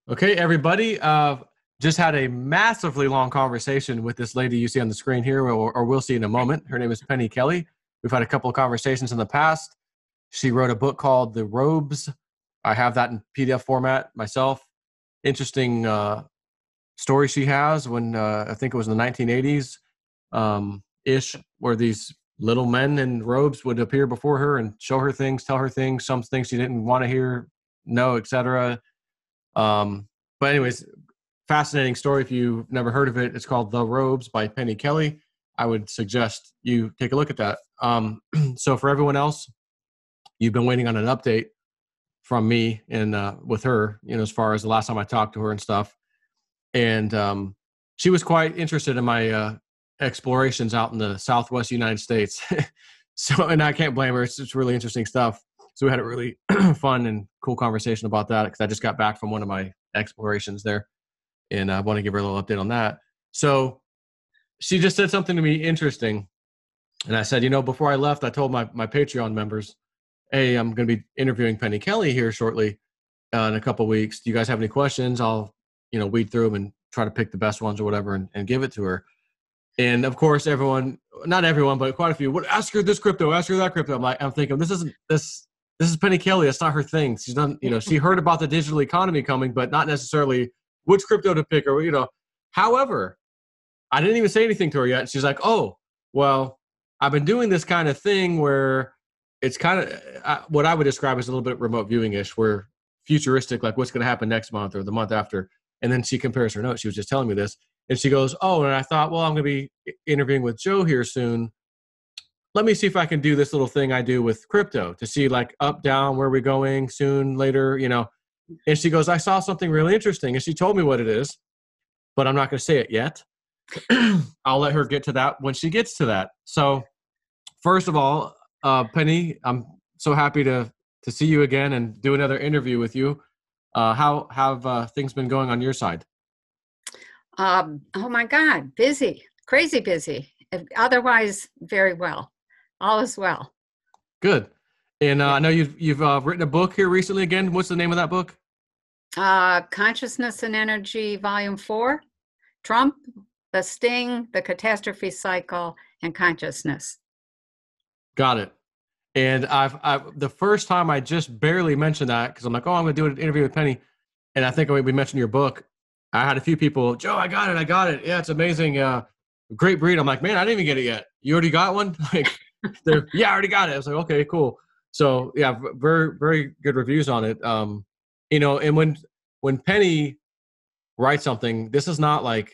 Okay, everybody. Just had a massively long conversation with this lady you see on the screen here, or we'll see in a moment. Her name is Penny Kelly. We've had a couple of conversations in the past. She wrote a book called The Robes. I have that in PDF format myself. Interesting story she has when I think it was in the 1980s ish, where these little men in robes would appear before her and show her things, tell her things, some things she didn't want to hear, know, etc. But anyways, fascinating story. If you've never heard of it, it's called The Robes by Penny Kelly. I would suggest you take a look at that. So for everyone else, you've been waiting on an update from me and with her, as far as the last time I talked to her and stuff. And she was quite interested in my explorations out in the Southwest United States. And I can't blame her. It's really interesting stuff. So we had a really fun and cool conversation about that because I just got back from one of my explorations there, and I want to give her a little update on that. So she just said something to me interesting, and I said, before I left, I told my Patreon members, hey, I'm going to be interviewing Penny Kelly here shortly in a couple of weeks. Do you guys have any questions? I'll, weed through them and try to pick the best ones or whatever and give it to her. And of course, not everyone, but quite a few would ask her this crypto, ask her that crypto. I'm thinking, this is Penny Kelly. It's not her thing. She's done, she heard about the digital economy coming, but not necessarily which crypto to pick or. However, I didn't even say anything to her yet. And she's like, oh, well, I've been doing this kind of thing where it's kind of what I would describe as a little bit remote viewing-ish, where futuristic, like what's going to happen next month or the month after. And then she compares her notes. She was just telling me this. And she goes, oh, and I thought, well, I'm going to be interviewing with Joe here soon. Let me see if I can do this little thing I do with crypto to see like up, down, where we're going soon, later, And she goes, I saw something really interesting. And she told me what it is, but I'm not going to say it yet. I'll let her get to that when she gets to that. So first of all, Penny, I'm so happy to see you again and do another interview with you. How have things been going on your side? Oh my God, busy, crazy busy. Otherwise, very well. All is well. Good. And I know you've written a book here recently again. What's the name of that book? Consciousness and Energy, Volume 4, Trump, the Sting, the Catastrophe Cycle, and Consciousness. Got it. And I've the first time I just barely mentioned that because I'm like, oh, I'm going to do an interview with Penny. And I think we mentioned your book. I had a few people, Joe, I got it. Yeah, it's amazing. Great breed. I'm like, man, I didn't even get it yet. You already got one? Like, yeah, I already got it. I was like, okay, cool. So yeah, very, very good reviews on it. And when Penny writes something, this is not like,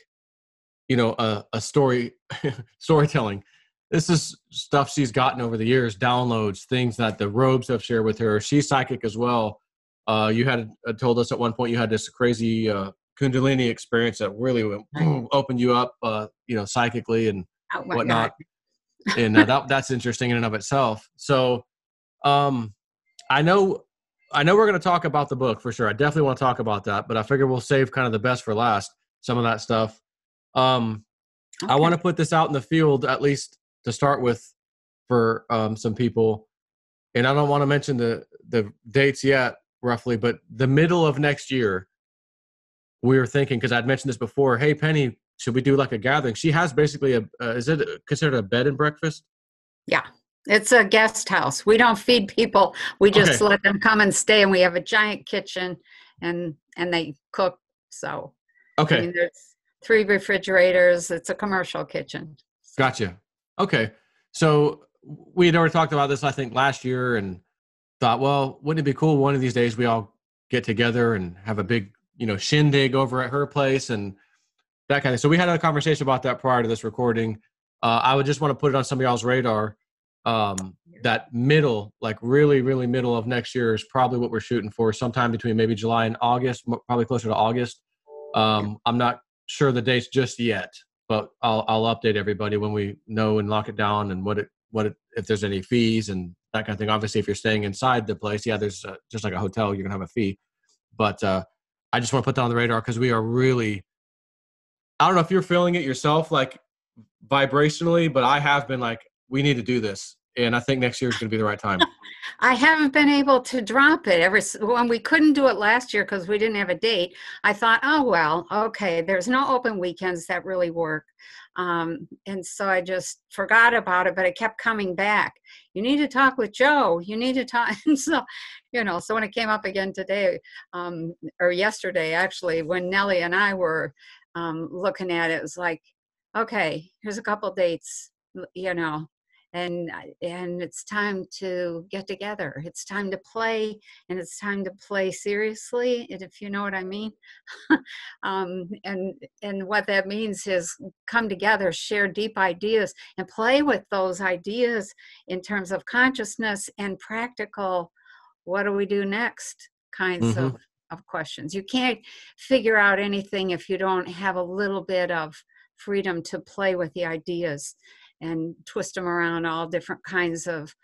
a storytelling. This is stuff she's gotten over the years, downloads, things that the Robes have shared with her. She's psychic as well. You had told us at one point you had this crazy Kundalini experience that really opened you up, psychically and whatnot. And that's interesting in and of itself. So I know we're going to talk about the book for sure. I definitely want to talk about that, but I figure we'll save kind of the best for last, some of that stuff. Okay. I want to put this out in the field, at least to start with, for some people. And I don't want to mention the dates yet, roughly, but the middle of next year, we were thinking, because I'd mentioned this before, hey, Penny, should we do like a gathering? She has basically is it considered a bed and breakfast? Yeah, it's a guest house. We don't feed people. We just let them come and stay, and we have a giant kitchen, and they cook. So, okay. I mean, there's 3 refrigerators. It's a commercial kitchen. So. Gotcha. Okay. So we had already talked about this, I think, last year, and thought, well, wouldn't it be cool one of these days we all get together and have a big, shindig over at her place and that kind of. So we had a conversation about that prior to this recording. I would just want to put it on some of y'all's radar. That middle, like really, really middle of next year is probably what we're shooting for. Sometime between maybe July and August, probably closer to August. I'm not sure the dates just yet, but I'll update everybody when we know and lock it down and if there's any fees and that kind of thing. Obviously, if you're staying inside the place, yeah, there's just like a hotel, you're gonna have a fee. But I just want to put that on the radar because we are really. I don't know if you're feeling it yourself, like vibrationally, but I have been like, we need to do this. and I think next year is going to be the right time. I haven't been able to drop it when we couldn't do it last year because we didn't have a date. I thought, oh, well, okay, there's no open weekends that really work. And so I just forgot about it, but it kept coming back. You need to talk with Joe. You need to talk. And so, so when it came up again today, or yesterday, actually, when Nellie and I were looking at it, it was like, okay, here's a couple dates, and it's time to get together. It's time to play, and it's time to play seriously, if you know what I mean. And what that means is come together, share deep ideas, and play with those ideas in terms of consciousness and practical, what do we do next kinds of questions. You can't figure out anything if you don't have a little bit of freedom to play with the ideas and twist them around all different kinds of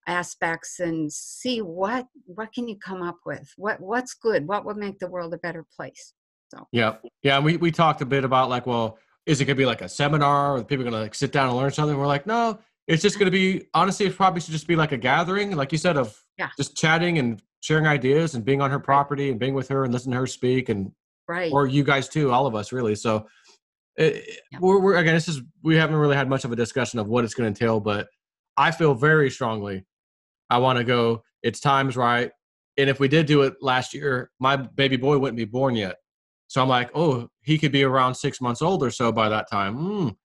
aspects and see what can you come up with, what's good, what would make the world a better place. So yeah, and we talked a bit about like, well, is it gonna be like a seminar, or people are gonna like sit down and learn something? We're like, no, it's just gonna be, honestly, it probably should just be like a gathering, like you said, of just chatting and sharing ideas and being on her property and being with her and listening to her speak, and or you guys too, all of us really. So we're again, we haven't really had much of a discussion of what it's going to entail, but I feel very strongly I want to go. It's time's right. And if we did do it last year, my baby boy wouldn't be born yet. So I'm like, oh, he could be around 6 months old or so by that time.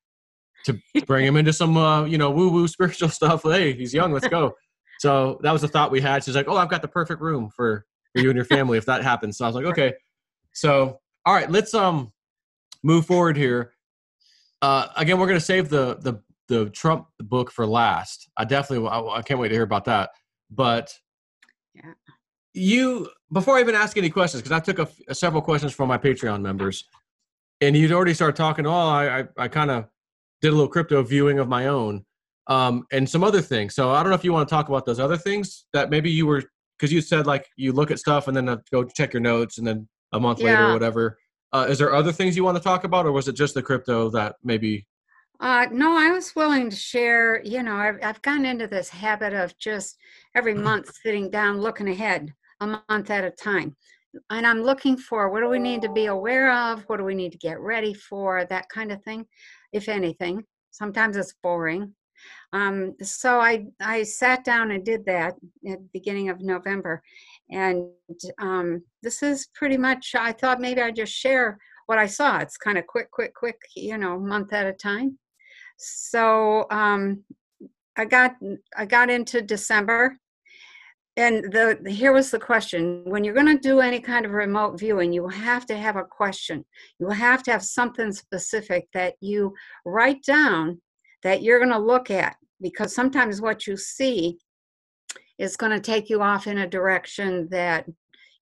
To bring him into some, woo-woo spiritual stuff. Hey, he's young. Let's go. So that was a thought we had. She's like, oh, I've got the perfect room for you and your family if that happens. So I was like, okay. So, all right, let's move forward here. Again, we're going to save the Trump book for last. I can't wait to hear about that. But before I even ask any questions, because I took several questions from my Patreon members, and you'd already started talking. Oh, I kind of did a little crypto viewing of my own, and some other things. So I don't know if you want to talk about those other things that maybe you were, because you said like you look at stuff and then go check your notes and then a month later or whatever. Is there other things you want to talk about, or was it just the crypto that maybe? No, I was willing to share. I've gotten into this habit of just every month sitting down, looking ahead a month at a time. And I'm looking for, what do we need to be aware of? What do we need to get ready for? That kind of thing, if anything. Sometimes it's boring. So I sat down and did that at the beginning of November. And this is pretty much, I thought maybe I'd just share what I saw. It's kind of quick, month at a time. So I got into December. And here was the question. When you're going to do any kind of remote viewing, you have to have a question. You have to have something specific that you write down that you're going to look at, because sometimes what you see is going to take you off in a direction that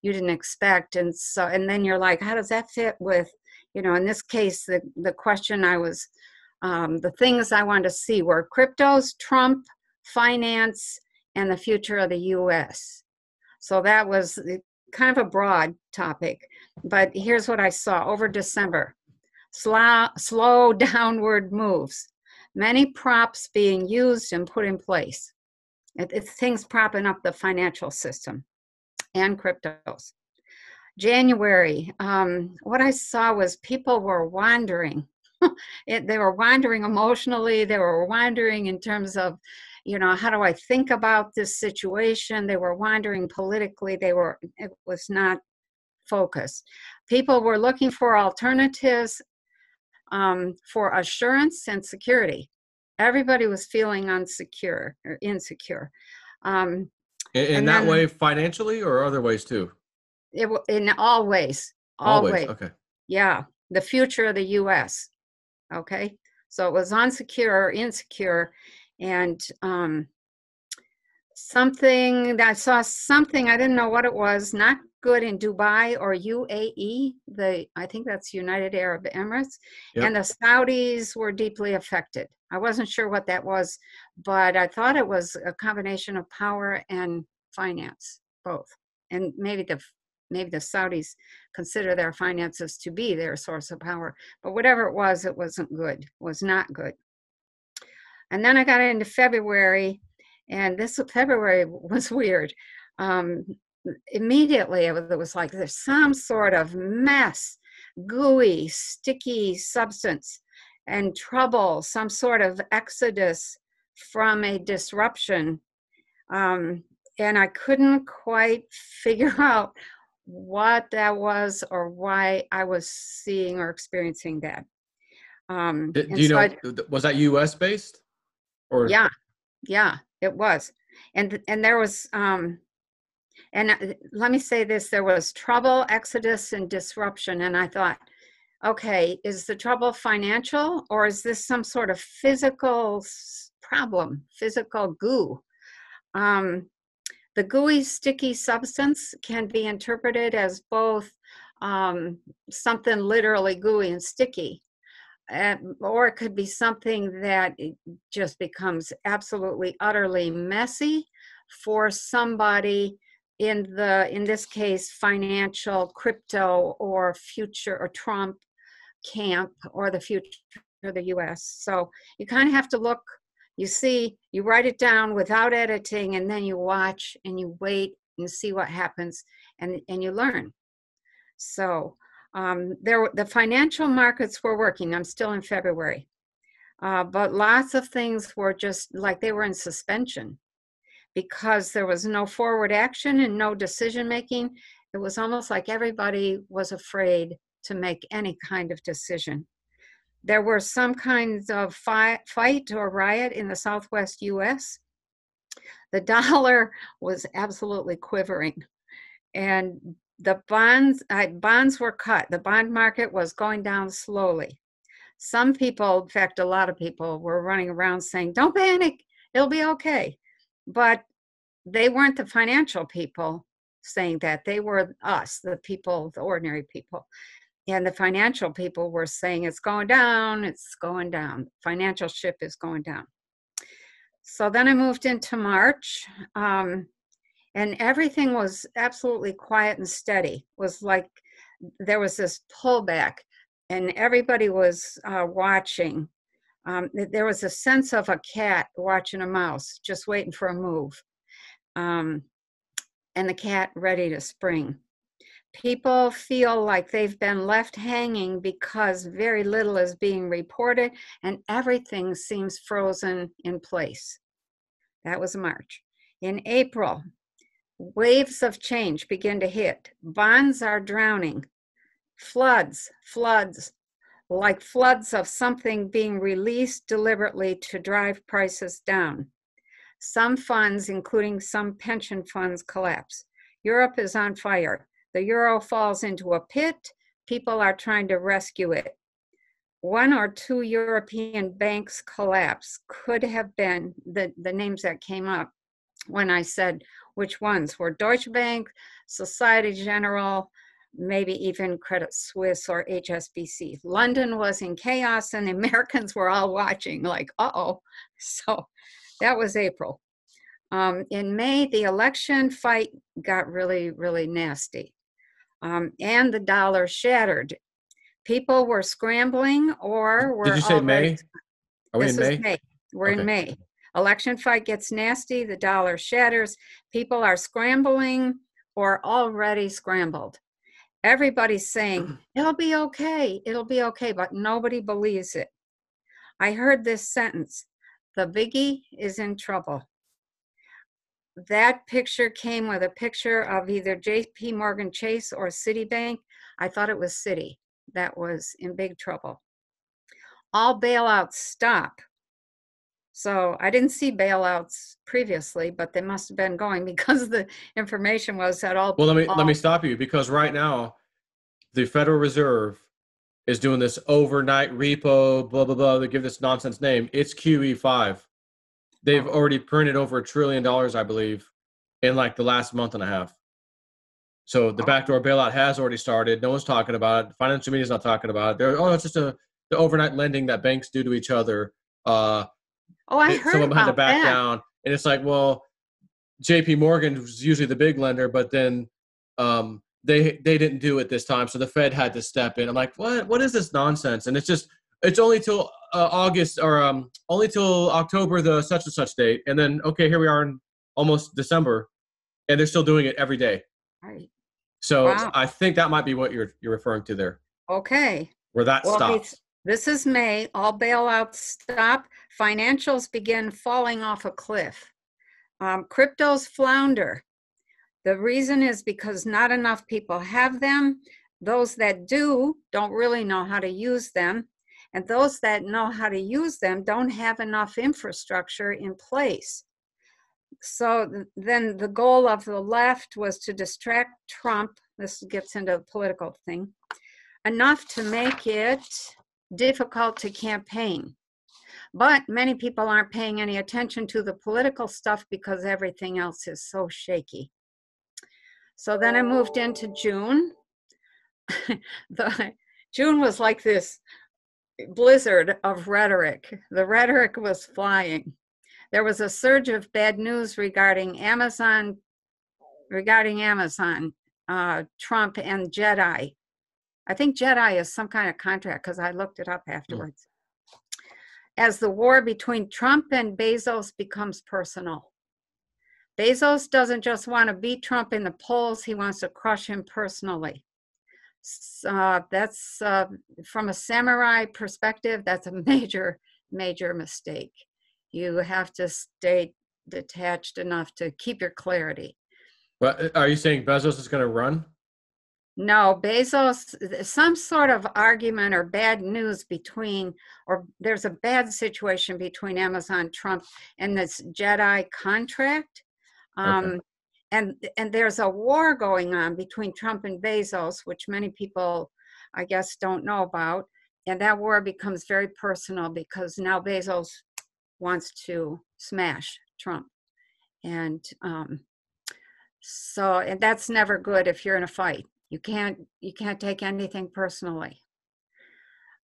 you didn't expect. And then you're like, how does that fit with, in this case, the question the things I wanted to see were cryptos, Trump, finance, and the future of the U.S. So that was kind of a broad topic, but here's what I saw over December. Slow downward moves, many props being used and put in place. It's things propping up the financial system and cryptos. January, what I saw was people were wandering. They were wandering emotionally. They were wandering in terms of, how do I think about this situation? They were wandering politically. It was not focused. People were looking for alternatives, for assurance and security. Everybody was feeling insecure. In that way, financially, or other ways too? In all ways. Always. Okay. Yeah. The future of the U.S. Okay. So it was insecure, and I saw something, I didn't know what it was, not good in Dubai or UAE. I think that's United Arab Emirates. Yep. And the Saudis were deeply affected. I wasn't sure what that was, but I thought it was a combination of power and finance, both. And maybe the Saudis consider their finances to be their source of power. But whatever it wasn't good, was not good. And then I got into February, And this February was weird. Um, Immediately, it was like there's some sort of mess, gooey, sticky substance and trouble, some sort of exodus from a disruption. And I couldn't quite figure out what that was or why I was seeing or experiencing that. Do And you so know, was that US based? Or yeah, it was. And there was, let me say this, there was trouble, exodus, and disruption. And I thought, okay, is the trouble financial, or is this some sort of physical problem, physical goo? The gooey, sticky substance can be interpreted as both something literally gooey and sticky, or it could be something that just becomes absolutely, utterly messy for somebody in this case, financial, crypto, or future, or Trump camp, or the future of the US. So you kind of have to look, you see, you write it down without editing, and then you watch and you wait and see what happens, and you learn. So the financial markets were working. I'm still in February. But lots of things were just like they were in suspension because there was no forward action and no decision making. It was almost like everybody was afraid to make any kind of decision. There were some kinds of fight or riot in the Southwest US. The dollar was absolutely quivering. And the bonds were cut. The bond market was going down slowly. Some people, in fact, a lot of people were running around saying, don't panic, it'll be okay. But they weren't the financial people saying that. They were us, the people, the ordinary people. And the financial people were saying, it's going down, it's going down. Financial ship is going down. So then I moved into March, and everything was absolutely quiet and steady. It was like there was this pullback, and everybody was watching. There was a sense of a cat watching a mouse, just waiting for a move, and the cat ready to spring. People feel like they've been left hanging because very little is being reported and everything seems frozen in place. That was March. In April, waves of change begin to hit. Bonds are drowning. Floods, like floods of something being released deliberately to drive prices down. Some funds, including some pension funds, collapse. Europe is on fire. The euro falls into a pit. People are trying to rescue it. 1 or 2 European banks collapse. Could have been the names that came up when I said which ones were Deutsche Bank, Societe Generale, maybe even Credit Suisse or HSBC. London was in chaos and the Americans were all watching like, uh-oh. So that was April. In May, the election fight got really, really nasty. And the dollar shattered. People were scrambling or were did you say already. May? Are we in May? May. We're Okay. in May. Election fight gets nasty, the dollar shatters. People are scrambling or already scrambled. Everybody's saying, it'll be okay, but nobody believes it. I heard this sentence, the biggie is in trouble. That picture came with a picture of either JP Morgan Chase or Citibank. I thought it was Citi that was in big trouble. All bailouts stop. So I didn't see bailouts previously, but they must have been going because the information was that all. Well, let me stop you because right now the Federal Reserve is doing this overnight repo, blah, blah, blah. They give this nonsense name. It's QE5. They've already printed over $1 trillion, I believe, in like the last month and a half. So the backdoor bailout has already started. No one's talking about it. The financial media's not talking about it. It's just the overnight lending that banks do to each other. I heard someone behind to about back that. down. And it's like, well, JP Morgan was usually the big lender, but then they didn't do it this time. So the Fed had to step in. I'm like, what is this nonsense? And it's only till August or only till October the such and such date, and then okay, here we are in almost December, and they're still doing it every day. Right. So Wow. I think that might be what you're referring to there, Okay. where that Well, stops. this is May. All bailouts stop. Financials begin falling off a cliff. Cryptos flounder. The reason is because not enough people have them. Those that do don't really know how to use them. And those that know how to use them don't have enough infrastructure in place. So then the goal of the left was to distract Trump. This gets into the political thing, enough to make it difficult to campaign. But many people aren't paying any attention to the political stuff because everything else is so shaky. So then I moved into June. June was like this blizzard of rhetoric. The rhetoric was flying. There was a surge of bad news regarding Amazon, Trump and Jedi. I think Jedi is some kind of contract because I looked it up afterwards. As the war between Trump and Bezos becomes personal. Bezos doesn't just want to beat Trump in the polls, he wants to crush him personally. That's from a samurai perspective, that's a major, major mistake. You have to stay detached enough to keep your clarity. But are you saying Bezos is going to run? No, Bezos, some sort of argument or bad news between, or there's a bad situation between Amazon, Trump, and this Jedi contract. Okay. And there's a war going on between Trump and Bezos, which many people, I guess, don't know about. And that war becomes very personal because now Bezos wants to smash Trump. And and that's never good if you're in a fight. You can't take anything personally.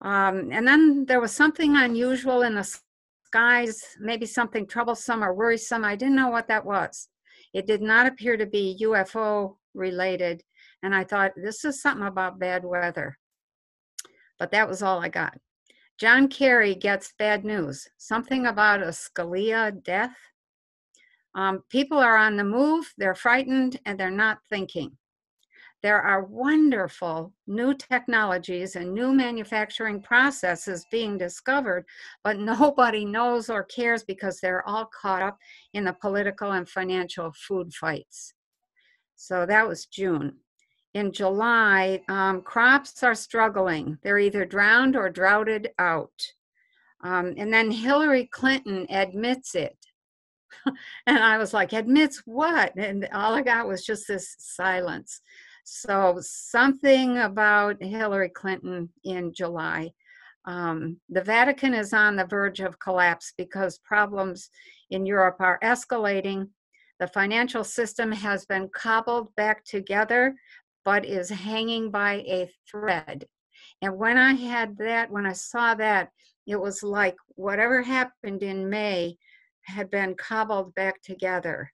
And then there was something unusual in the skies, maybe something troublesome or worrisome. I didn't know what that was. It did not appear to be UFO related. And I thought, this is something about bad weather. But that was all I got. John Kerry gets bad news, something about a Scalia death. People are on the move, they're frightened, and they're not thinking. There are wonderful new technologies and new manufacturing processes being discovered, but nobody knows or cares because they're all caught up in the political and financial food fights. So that was June. In July, crops are struggling. They're either drowned or droughted out. And then Hillary Clinton admits it. And I was like, admits what? And all I got was just this silence. So something about Hillary Clinton in July. The Vatican is on the verge of collapse because problems in Europe are escalating. The financial system has been cobbled back together, but is hanging by a thread. And when I saw that, it was like whatever happened in May had been cobbled back together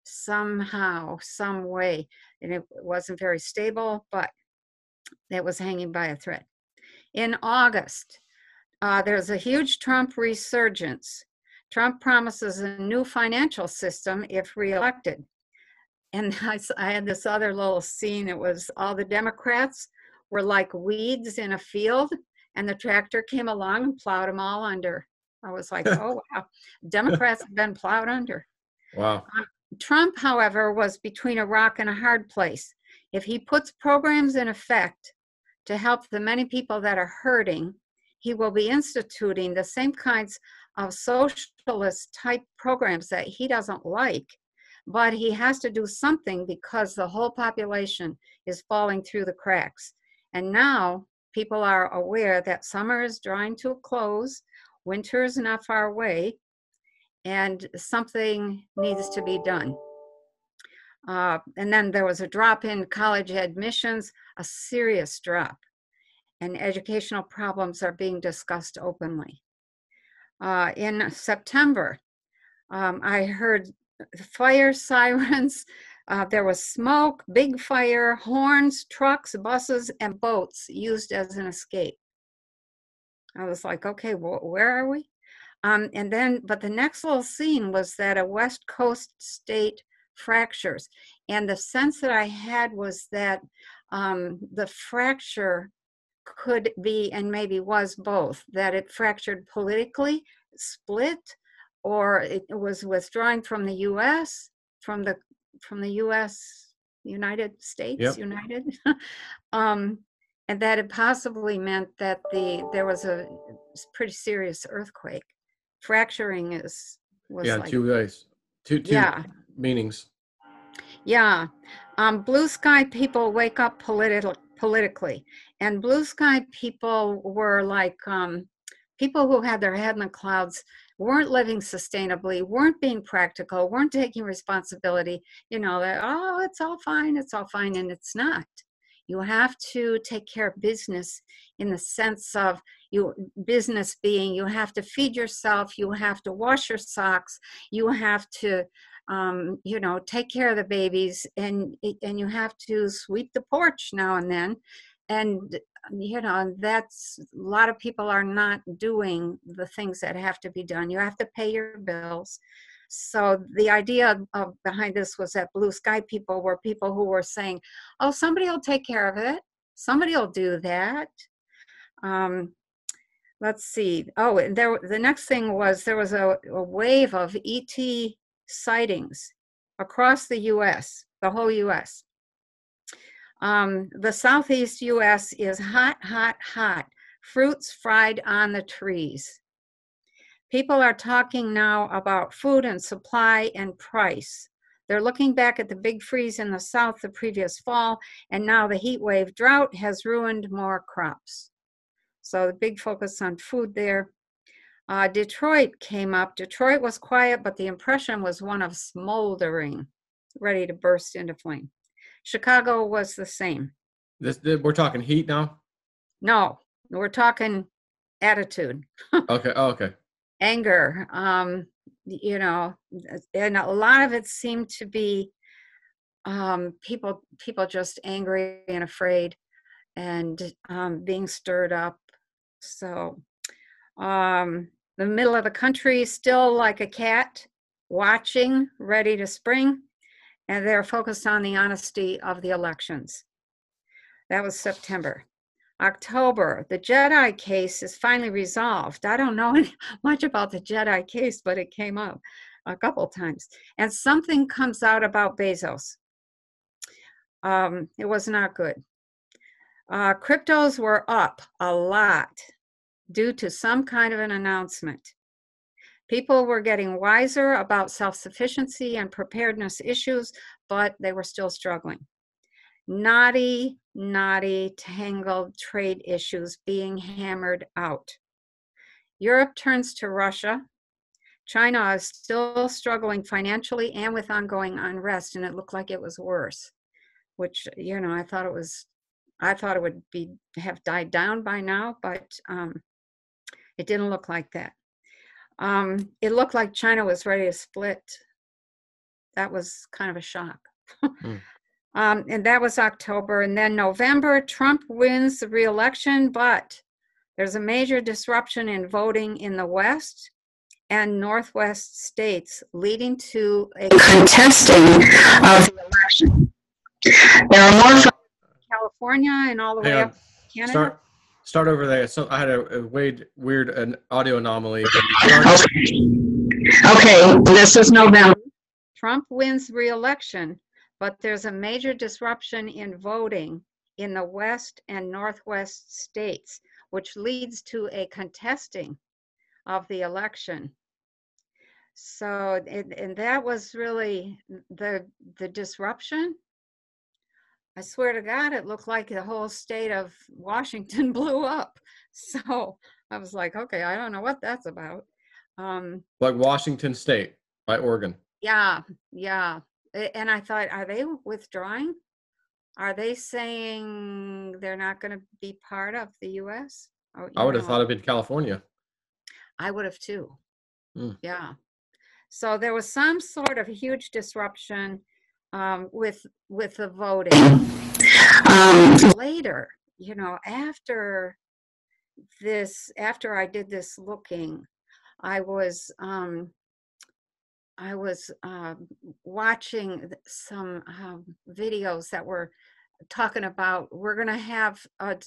somehow, some way. And it wasn't very stable, but it was hanging by a thread. In August, there's a huge Trump resurgence. Trump promises a new financial system if reelected. And I had this other little scene. It was all the Democrats were like weeds in a field, and the tractor came along and plowed them all under. I was like, oh, wow. Democrats have been plowed under. Wow. Trump, however, was between a rock and a hard place. If he puts programs in effect to help the many people that are hurting, he will be instituting the same kinds of socialist type programs that he doesn't like. But he has to do something because the whole population is falling through the cracks. And now people are aware that summer is drawing to a close, winter is not far away, and something needs to be done. And then there was a drop in college admissions, a serious drop, and educational problems are being discussed openly. In September, I heard fire sirens. There was smoke, big fire, horns, trucks, buses, and boats used as an escape. I was like, okay, well, where are we? And then, but the next little scene was that a West Coast state fractures. And the sense that I had was that the fracture could be, and maybe was both, that it fractured politically, split, or it was withdrawing from the U.S., from the U.S., United States, Yep. United. And that it possibly meant that there was a pretty serious earthquake. Fracturing was Yeah, like, two ways, two yeah, meanings. yeah. Blue sky people wake up politically, and blue sky people were like people who had their head in the clouds, weren't living sustainably, weren't being practical, weren't taking responsibility. You know that, oh, it's all fine, and it's not. You have to take care of business in the sense of business being you have to feed yourself, you have to wash your socks, you have to take care of the babies, and you have to sweep the porch now and then. And that's a lot of people are not doing the things that have to be done. You have to pay your bills. So the idea behind this was that blue sky people were people who were saying, oh, somebody will take care of it, somebody will do that. Let's see. Oh, and the next thing was there was a wave of ET sightings across the U.S., the whole U.S. The southeast U.S. is hot, hot, hot. Fruits fried on the trees. People are talking now about food and supply and price. They're looking back at the big freeze in the south the previous fall, and now the heat wave drought has ruined more crops. So the big focus on food there. Detroit came up. Detroit was quiet, but the impression was one of smoldering, ready to burst into flame. Chicago was the same. We're talking heat now? No, we're talking attitude. Okay. Oh, okay. Anger, and a lot of it seemed to be people just angry and afraid and being stirred up. So the middle of the country still like a cat watching, ready to spring, and they're focused on the honesty of the elections. That was September. October, the Jedi case is finally resolved. I don't know much about the Jedi case, but it came up a couple times. And something comes out about Bezos. It was not good. Kryptos were up a lot due to some kind of an announcement. People were getting wiser about self-sufficiency and preparedness issues, but they were still struggling. Knotty, tangled trade issues being hammered out. Europe turns to Russia. China is still struggling financially and with ongoing unrest, and it looked like it was worse, which, I thought it would have died down by now, but it didn't look like that. It looked like China was ready to split. That was kind of a shock. And that was October. And then November, Trump wins the re-election, but there's a major disruption in voting in the West and Northwest states, leading to a contesting of the election. There are more from California and all the way up to Canada. Start over there. So I had a weird audio anomaly. Okay, this is November. Trump wins re-election, but there's a major disruption in voting in the West and Northwest states, which leads to a contesting of the election. So, and that was really the disruption. I swear to God, it looked like the whole state of Washington blew up. So I was like, okay, I don't know what that's about. Like Washington State by Oregon. Yeah. And I thought, are they withdrawing? Are they saying they're not going to be part of the U.S.? I would have thought it'd been California. I would have too. Yeah. So there was some sort of huge disruption with the voting. Later, after after I did this looking, I was watching some videos that were talking about we're going to have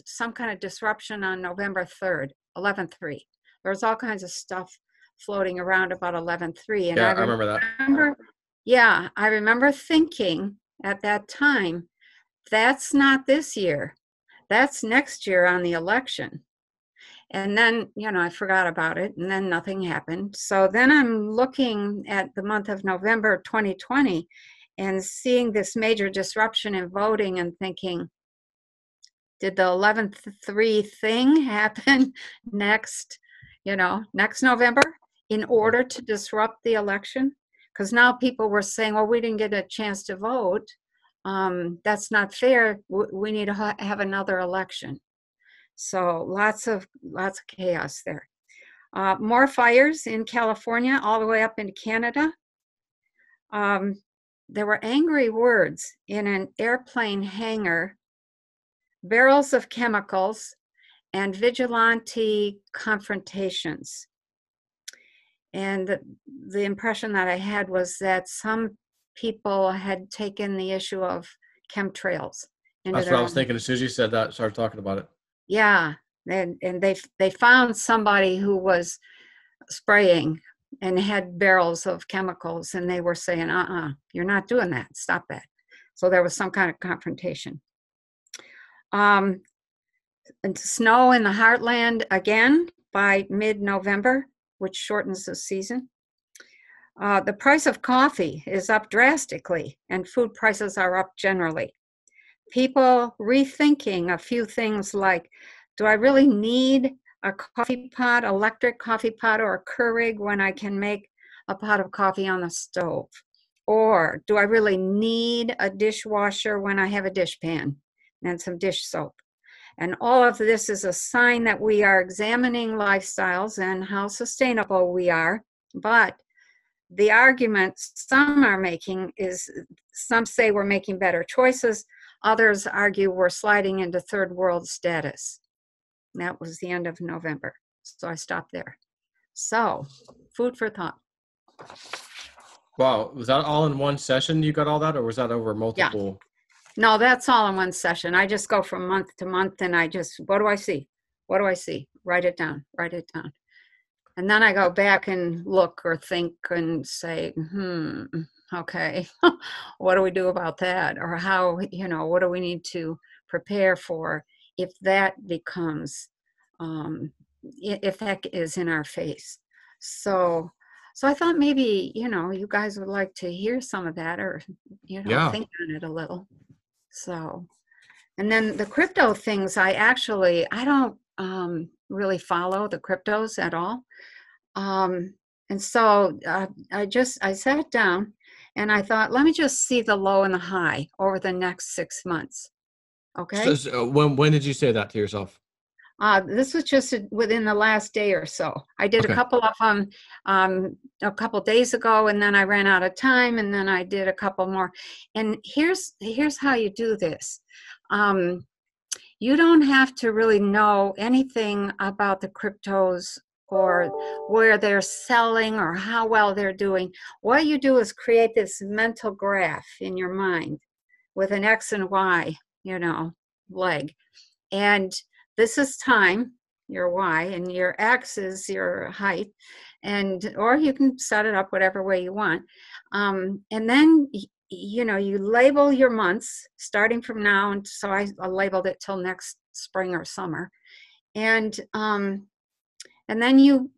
some kind of disruption on November 3rd, 11/3. There's all kinds of stuff floating around about 11/3. And Yeah, I remember that. Yeah, I remember thinking at that time, that's not this year. That's next year on the election. And then, I forgot about it, and then nothing happened. So then I'm looking at the month of November 2020 and seeing this major disruption in voting and thinking, did the 11/3 thing happen next November in order to disrupt the election? Because now people were saying, well, we didn't get a chance to vote. That's not fair. We need to have another election. So lots of chaos there. More fires in California, all the way up into Canada. There were angry words in an airplane hangar, barrels of chemicals, and vigilante confrontations. And the impression that I had was that some people had taken the issue of chemtrails. That's what I was thinking. As soon as you said that, I started talking about it. Yeah, and they found somebody who was spraying and had barrels of chemicals, and they were saying, you're not doing that, stop that. So there was some kind of confrontation. And snow in the heartland again by mid-November, which shortens the season. The price of coffee is up drastically, and food prices are up generally. People rethinking a few things like, do I really need a coffee pot, electric coffee pot, or a Keurig when I can make a pot of coffee on the stove? Or do I really need a dishwasher when I have a dishpan and some dish soap? And all of this is a sign that we are examining lifestyles and how sustainable we are. But the argument some are making is, some say we're making better choices. Others argue we're sliding into third world status. And that was the end of November. So I stopped there. So, food for thought. Wow. Was that all in one session you got all that, or was that over multiple? Yeah. No, that's all in one session. I just go from month to month and I just, what do I see? What do I see? Write it down. And then I go back and look or think and say, okay, what do we do about that? Or how, what do we need to prepare for if that becomes, if that is in our face? So I thought maybe, you guys would like to hear some of that, or, think on it a little. So, and then the crypto things, I don't really follow the cryptos at all. And so I sat down and I thought, let me just see the low and the high over the next 6 months. Okay. So when did you say that to yourself? This was just within the last day or so. I did a couple of them a couple days ago, and then I ran out of time, and then I did a couple more. And here's how you do this. You don't have to really know anything about the cryptos or where they're selling or how well they're doing. What you do is create this mental graph in your mind with an X and Y, leg. And this is time, your Y, and your X is your height. Or you can set it up whatever way you want. And then, you label your months starting from now. And so I labeled it till next spring or summer. And then you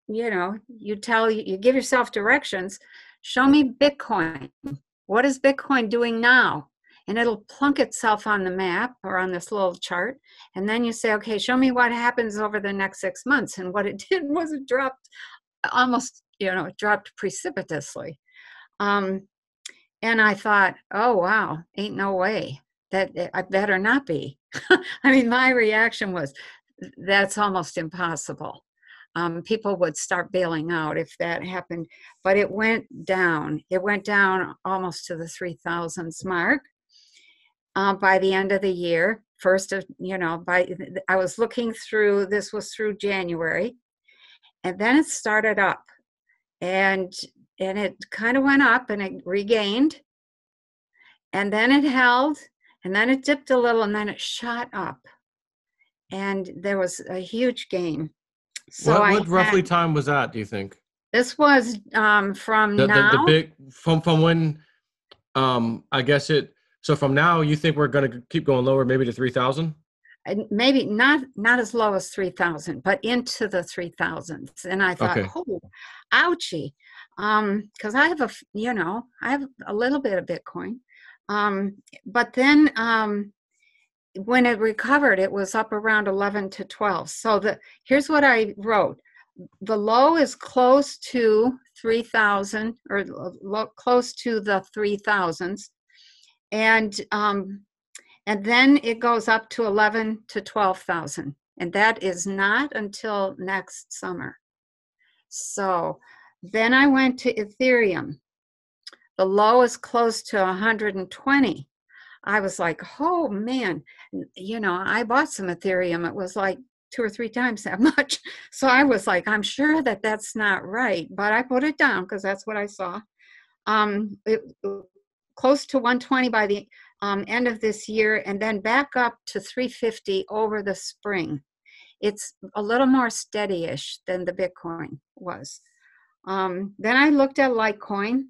give yourself directions. Show me Bitcoin. What is Bitcoin doing now? And it'll plunk itself on the map or on this little chart. And then you say, okay, show me what happens over the next 6 months. And what it did was it dropped almost, it dropped precipitously. And I thought, oh, wow, ain't no way. That I better not be. I mean, my reaction was, that's almost impossible. People would start bailing out if that happened. But it went down. It went down almost to the 3,000s mark. by the end of the year. First of, I was looking through, this was through January, and then it started up, and it kind of went up and it regained, and then it held, and then it dipped a little, and then it shot up, and there was a huge gain. So What roughly time was that, do you think? This was from The now. big from when I guess so from now you think we're going to keep going lower, maybe to 3,000? Maybe not as low as 3,000, but into the 3,000s. And I thought, Okay. oh, ouchie, because I have a little bit of Bitcoin, but then when it recovered, it was up around 11 to 12. So here's what I wrote: the low is close to 3,000, or close to the 3,000s, and then it goes up to 11 to 12,000, and that is not until next summer. So then I went to Ethereum. The low is close to 120. I was like, oh man, I bought some Ethereum. It was like 2 or 3 times that much. So I was like, I'm sure that that's not right, but I put it down because that's what I saw. It close to 120 by the end of this year, and then back up to 350 over the spring. It's a little more steady-ish than the Bitcoin was. Then I looked at Litecoin.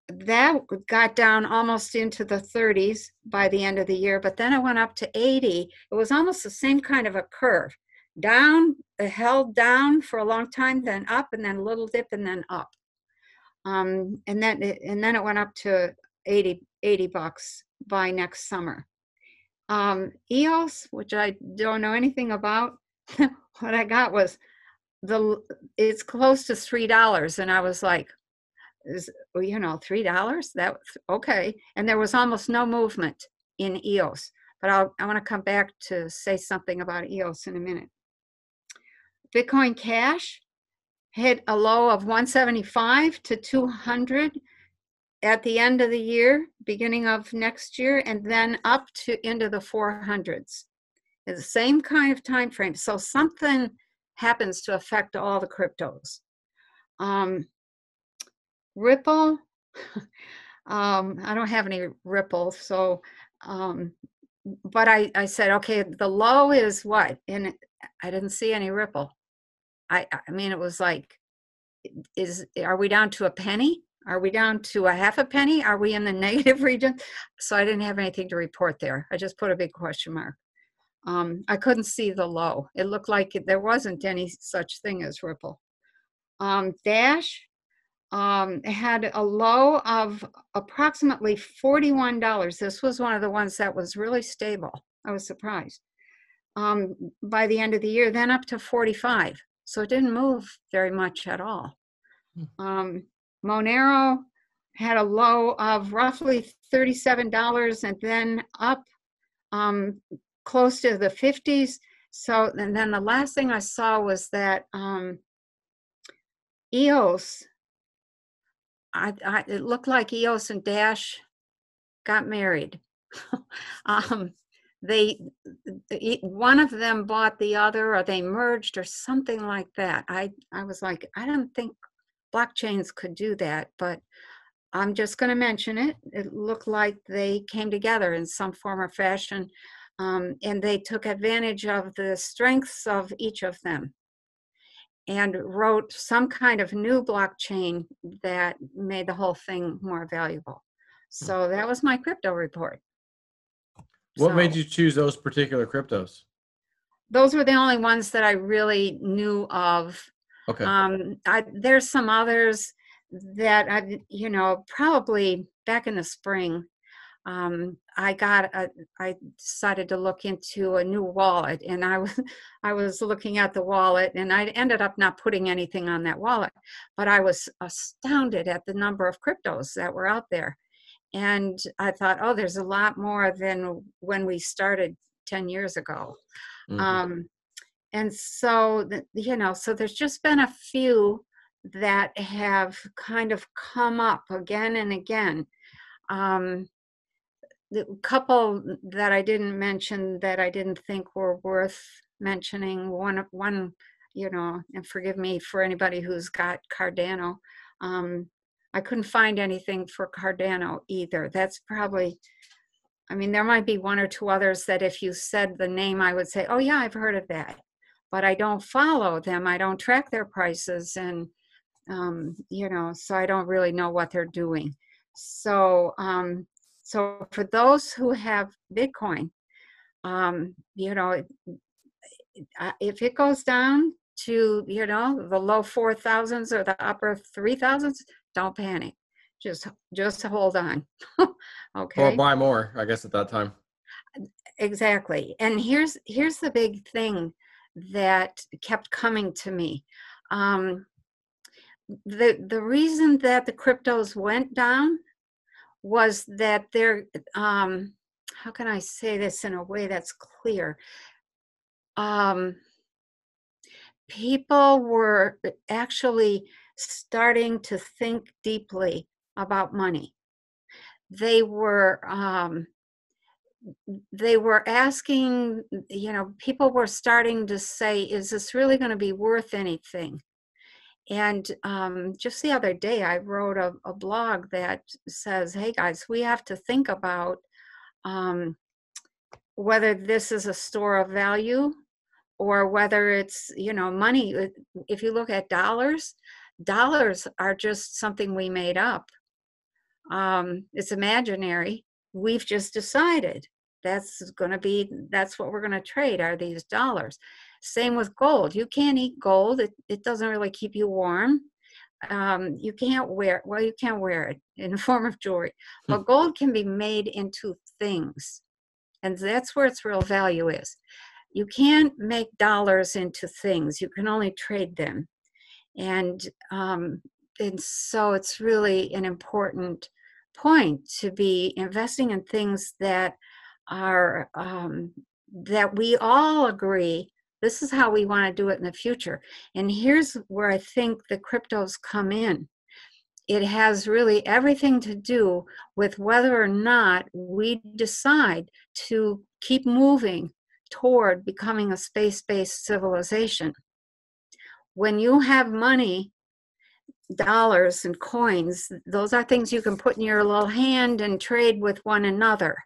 That got down almost into the 30s by the end of the year, but then it went up to 80. It was almost the same kind of a curve. Down, held down for a long time, then up, and then a little dip, and then up. And then it went up to 80 bucks by next summer. EOS, which I don't know anything about, what I got was it's close to $3, and I was like, $3? That okay. And there was almost no movement in EOS, but I want to come back to say something about EOS in a minute. Bitcoin Cash hit a low of 175 to 200 at the end of the year, beginning of next year, and then up to into the 400s. It's the same kind of time frame. So something happens to affect all the cryptos. Ripple, I don't have any Ripple, so but I said, okay, the low is what? And I didn't see any Ripple. I mean, it was like, are we down to a penny? Are we down to a half a penny? Are we in the negative region? So I didn't have anything to report there. I just put a big question mark. I couldn't see the low. It looked like there wasn't any such thing as Ripple. Dash had a low of approximately $41. This was one of the ones that was really stable. I was surprised. By the end of the year, then up to 45. So it didn't move very much at all. Monero had a low of roughly $37, and then up close to the 50s. So, and then the last thing I saw was that EOS, it looked like EOS and Dash got married. One of them bought the other, or they merged, or something like that. I was like, I don't think blockchains could do that, but I'm just going to mention it. It looked like they came together in some form or fashion, and they took advantage of the strengths of each of them and wrote some kind of new blockchain that made the whole thing more valuable. So that was my crypto report. What made you choose those particular cryptos? Those were the only ones that I really knew of. Okay. There's some others that probably back in the spring, I decided to look into a new wallet, and I was looking at the wallet, and I ended up not putting anything on that wallet, but I was astounded at the number of cryptos that were out there. And I thought, oh, there's a lot more than when we started 10 years ago. Mm-hmm. And so, so there's just been a few that have kind of come up again and again. the couple that I didn't mention that I didn't think were worth mentioning. One, you know, and forgive me for anybody who's got Cardano. I couldn't find anything for Cardano either. That's probably, I mean, there might be one or two others that if you said the name, I would say, oh yeah, I've heard of that. But I don't follow them. I don't track their prices. And, you know, so I don't really know what they're doing. So, so for those who have Bitcoin, you know, if it goes down to, you know, the low 4,000s or the upper 3,000s, don't panic. Just hold on. Or Okay. buy more, I guess, at that time. Exactly. And here's the big thing that kept coming to me. The reason that the cryptos went down was that they're how can I say this in a way that's clear? People were actually starting to think deeply about money. They were asking, you know, people were starting to say, is this really going to be worth anything? And just the other day, I wrote a blog that says, hey guys, we have to think about whether this is a store of value or whether it's, you know, money. If you look at dollars, dollars are just something we made up. It's imaginary. We've just decided that's what we're going to trade are these dollars. Same with gold. You can't eat gold. It doesn't really keep you warm. You can't wear, well, you can't wear it in the form of jewelry, but gold can be made into things. And that's where its real value is. You can't make dollars into things. You can only trade them. And so it's really an important point to be investing in things that are that we all agree this is how we want to do it in the future. And here's where I think the cryptos come in. It has really everything to do with whether or not we decide to keep moving toward becoming a space-based civilization. When you have money, dollars and coins, those are things you can put in your little hand and trade with one another.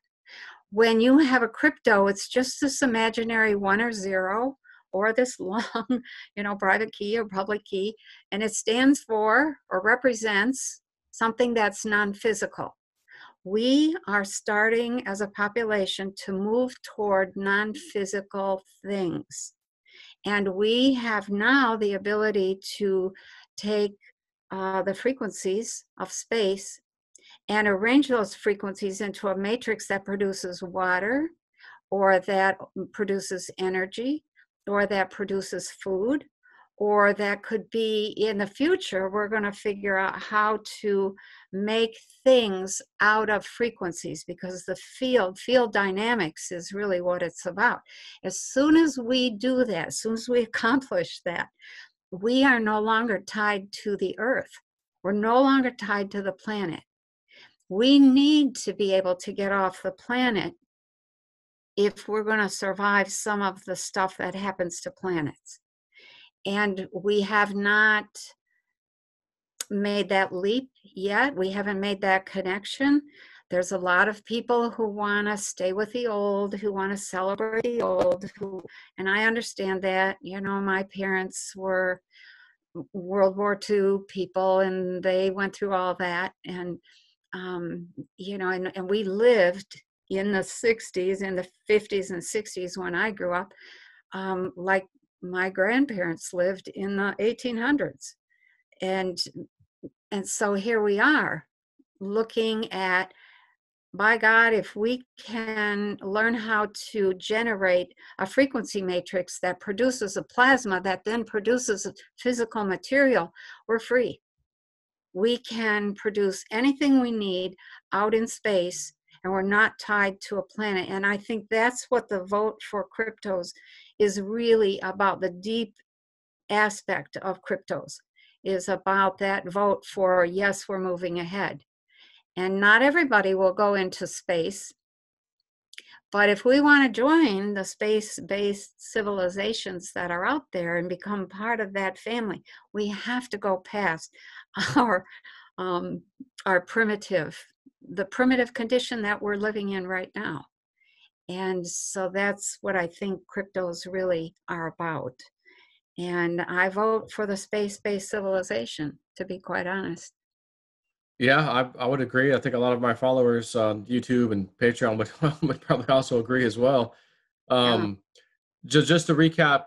When you have a crypto, it's just this imaginary 1 or 0 or this long, you know, private key or public key, and it stands for or represents something that's non-physical. We are starting as a population to move toward non-physical things. And we have now the ability to take the frequencies of space and arrange those frequencies into a matrix that produces water, or that produces energy, or that produces food, or that could be in the future, we're going to figure out how to make things out of frequencies, because the field dynamics is really what it's about. As soon as we do that, as soon as we accomplish that, we are no longer tied to the earth. We're no longer tied to the planet. We need to be able to get off the planet if we're going to survive some of the stuff that happens to planets. And we have not made that leap yet. We haven't made that connection. There's a lot of people who want to stay with the old, who want to celebrate the old, and I understand that. You know, my parents were World War II people, and they went through all that. And, you know, and we lived in the 60s, in the 50s and 60s when I grew up, like my grandparents lived in the 1800s. And so here we are looking at, by God, if we can learn how to generate a frequency matrix that produces a plasma that then produces a physical material, we're free. We can produce anything we need out in space, and we're not tied to a planet. And I think that's what the vote for cryptos is really about. The deep aspect of cryptos is about that vote for, yes, we're moving ahead. And not everybody will go into space. But if we want to join the space-based civilizations that are out there and become part of that family, we have to go past our um, our the primitive condition that we're living in right now. And so that's what I think cryptos really are about. And I vote for the space-based civilization, to be quite honest. Yeah, I would agree. I think a lot of my followers on YouTube and Patreon would probably also agree as well. Yeah. Um, just to recap,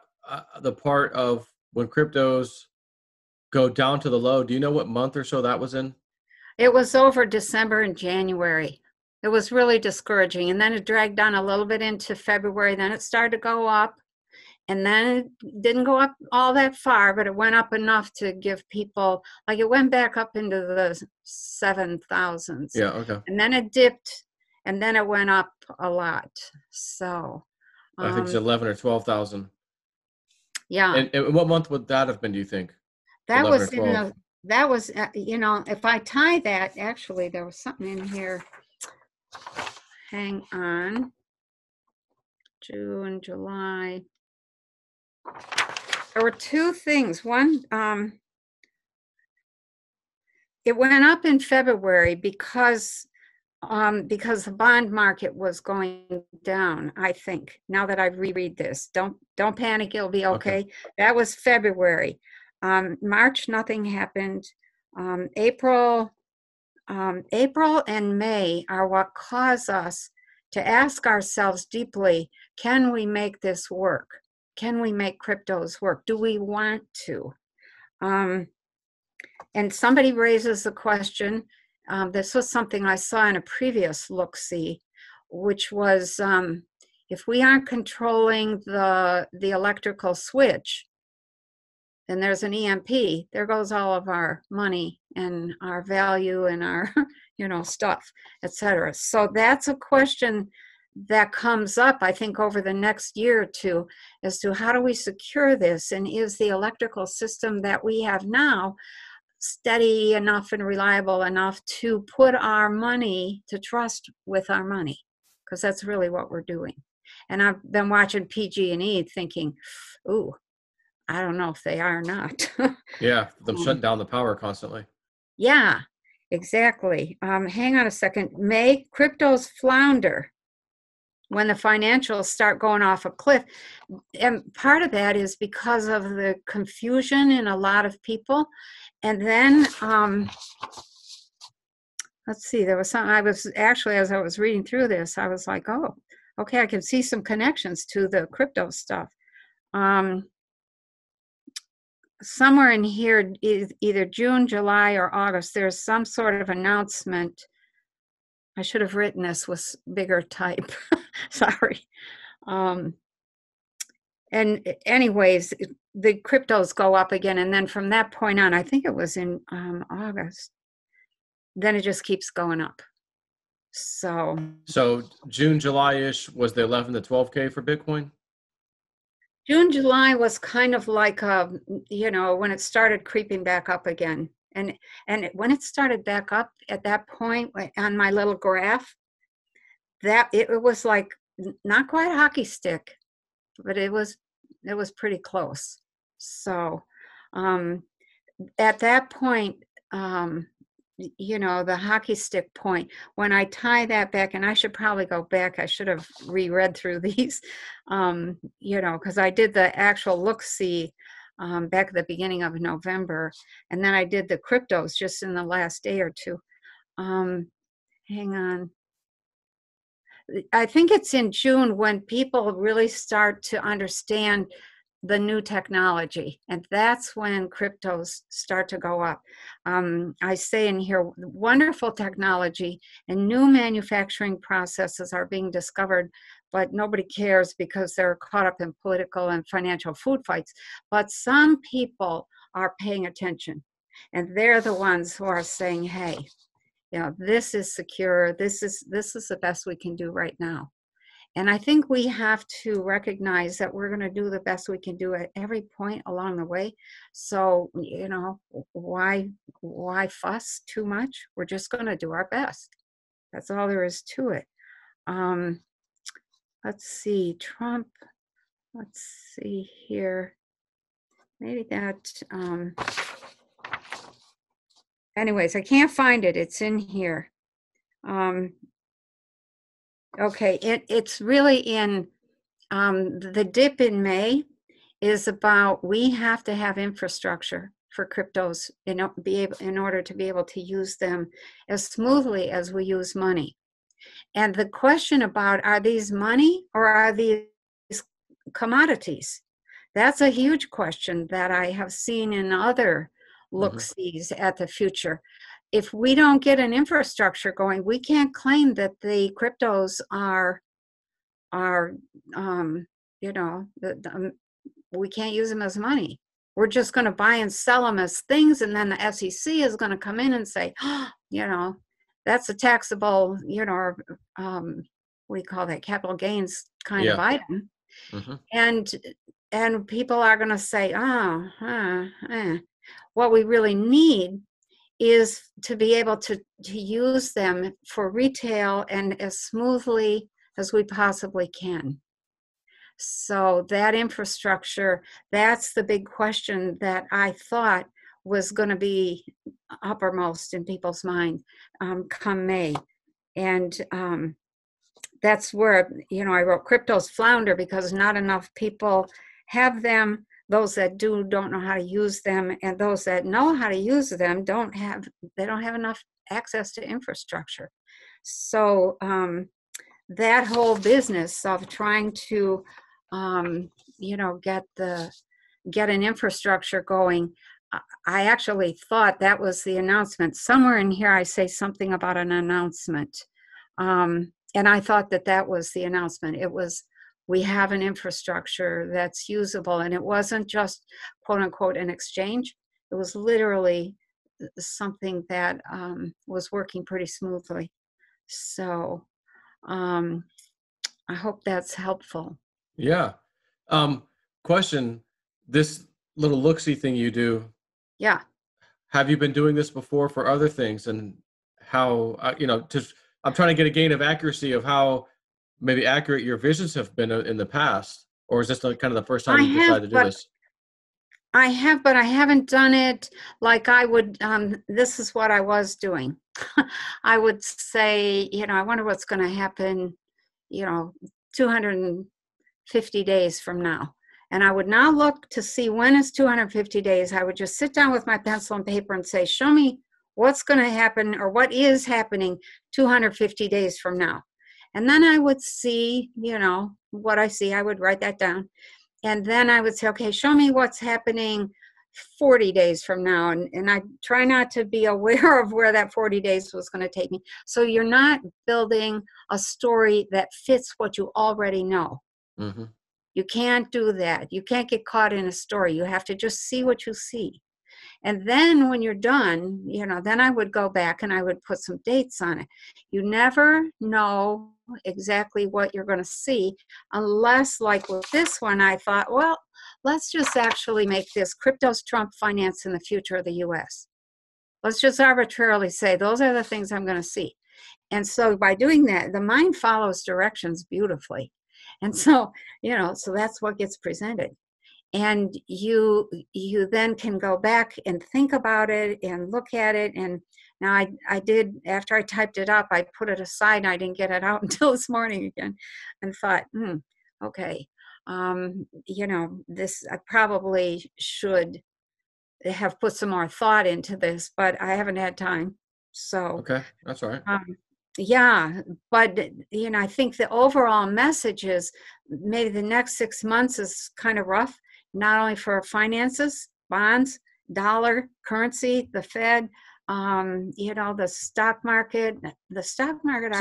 the part of when cryptos go down to the low, do you know what month or so that was in? It was over December and January. It was really discouraging. And then it dragged on a little bit into February. Then it started to go up. And then it didn't go up all that far, but it went up enough to give people, like it went back up into the 7,000s. Yeah, okay. And then it dipped, and then it went up a lot. So, I think it's um, 11 or 12,000. yeah, And what month would that have been, do you think? that 11 or was in 12? the, that was, if I tie that, actually, there was something in here. Hang on. June, July. There were two things. One, it went up in February because the bond market was going down, I think. Now that I reread this, don't panic, it'll be okay. That was February. March, nothing happened. April and May are what cause us to ask ourselves deeply, can we make this work? Can we make cryptos work? Do we want to? And somebody raises the question, this was something I saw in a previous look-see, which was if we aren't controlling the electrical switch, then there's an EMP, there goes all of our money and our value and our stuff, etc. So that's a question that comes up, I think, over the next year or two, as to how do we secure this, and is the electrical system that we have now steady enough and reliable enough to put our money, to trust with our money, because that's really what we're doing. And I've been watching PG&E thinking, ooh, I don't know if they are or not. Yeah, them shutting down the power constantly. Yeah, exactly. Hang on a second. May cryptos flounder when the financials start going off a cliff. And part of that is because of the confusion in a lot of people. And then, let's see, there was something I was actually, as I was reading through this, I was like, oh, okay, I can see some connections to the crypto stuff. Somewhere in here, either June, July, or August, there's some sort of announcement. I should have written this with bigger type. Sorry. And anyways, the cryptos go up again. And then from that point on, I think it was in August, then it just keeps going up. So June, July-ish was the 11 to 12K for Bitcoin? June, July was kind of like, when it started creeping back up again. And when it started back up at that point on my little graph, that it was like not quite a hockey stick, but it was pretty close. So at that point, the hockey stick point, when I tie that back, and I should probably go back, I should have reread through these, because I did the actual look-see back at the beginning of November, and then I did the cryptos just in the last day or two. Hang on. I think it's in June when people really start to understand the new technology, and that's when cryptos start to go up. I say in here, wonderful technology and new manufacturing processes are being discovered, but nobody cares because they're caught up in political and financial food fights. But some people are paying attention, and they're the ones who are saying, hey, this is secure, this is the best we can do right now. And I think we have to recognize that we're going to do the best we can do at every point along the way. So, why fuss too much? We're just going to do our best. That's all there is to it. let's see, Trump, let's see here. Maybe that, anyways, I can't find it. It's in here. Okay, it's really in, the dip in May is about, we have to have infrastructure for cryptos in order to be able to use them as smoothly as we use money. And the question about, are these money or are these commodities? That's a huge question that I have seen in other look-sees at the future. If we don't get an infrastructure going, we can't claim that the cryptos are we can't use them as money. We're just going to buy and sell them as things, and then the SEC is going to come in and say, that's a taxable, what do you call that, capital gains kind of item. And people are going to say, what we really need is to be able to use them for retail and as smoothly as we possibly can. So that infrastructure, that's the big question that I thought was going to be uppermost in people's mind come May. And that's where, I wrote Kryptos flounder because not enough people have them. Those that do don't know how to use them, and those that know how to use them don't have enough access to infrastructure. So that whole business of trying to get an infrastructure going, I actually thought that was the announcement. Somewhere in here I say something about an announcement, and I thought that was the announcement. It was, we have an infrastructure that's usable, and it wasn't just quote unquote an exchange. It was literally something that was working pretty smoothly. So I hope that's helpful. Yeah. Question, this little look-see thing you do. Yeah. Have you been doing this before for other things? And how, I'm trying to get a gain of accuracy of how maybe accurate your visions have been in the past, or is this kind of the first time you decided to do this? I have, but I haven't done it like I would. This is what I was doing. I would say, I wonder what's going to happen, 250 days from now. And I would not look to see when is 250 days. I would just sit down with my pencil and paper and say, show me what's going to happen or what is happening 250 days from now. And then I would see, what I see. I would write that down. And then I would say, okay, show me what's happening 40 days from now. And I try not to be aware of where that 40 days was going to take me. So you're not building a story that fits what you already know. Mm-hmm. You can't do that. You can't get caught in a story. You have to just see what you see. And then when you're done, then I would go back and I would put some dates on it. You never know exactly what you're going to see unless, like with this one, I thought, well, let's just actually make this Kryptos Trump finance in the future of the U.S. Let's just arbitrarily say those are the things I'm going to see. And so by doing that, the mind follows directions beautifully. And so, so that's what gets presented. And you then can go back and think about it and look at it. And now I did, after I typed it up, I put it aside and I didn't get it out until this morning again and thought, okay, this, I probably should have put some more thought into this, but I haven't had time. So, okay, that's all right. Yeah, but I think the overall message is maybe the next 6 months is kind of rough, not only for finances, bonds, dollar, currency, the Fed, the stock market. The stock market.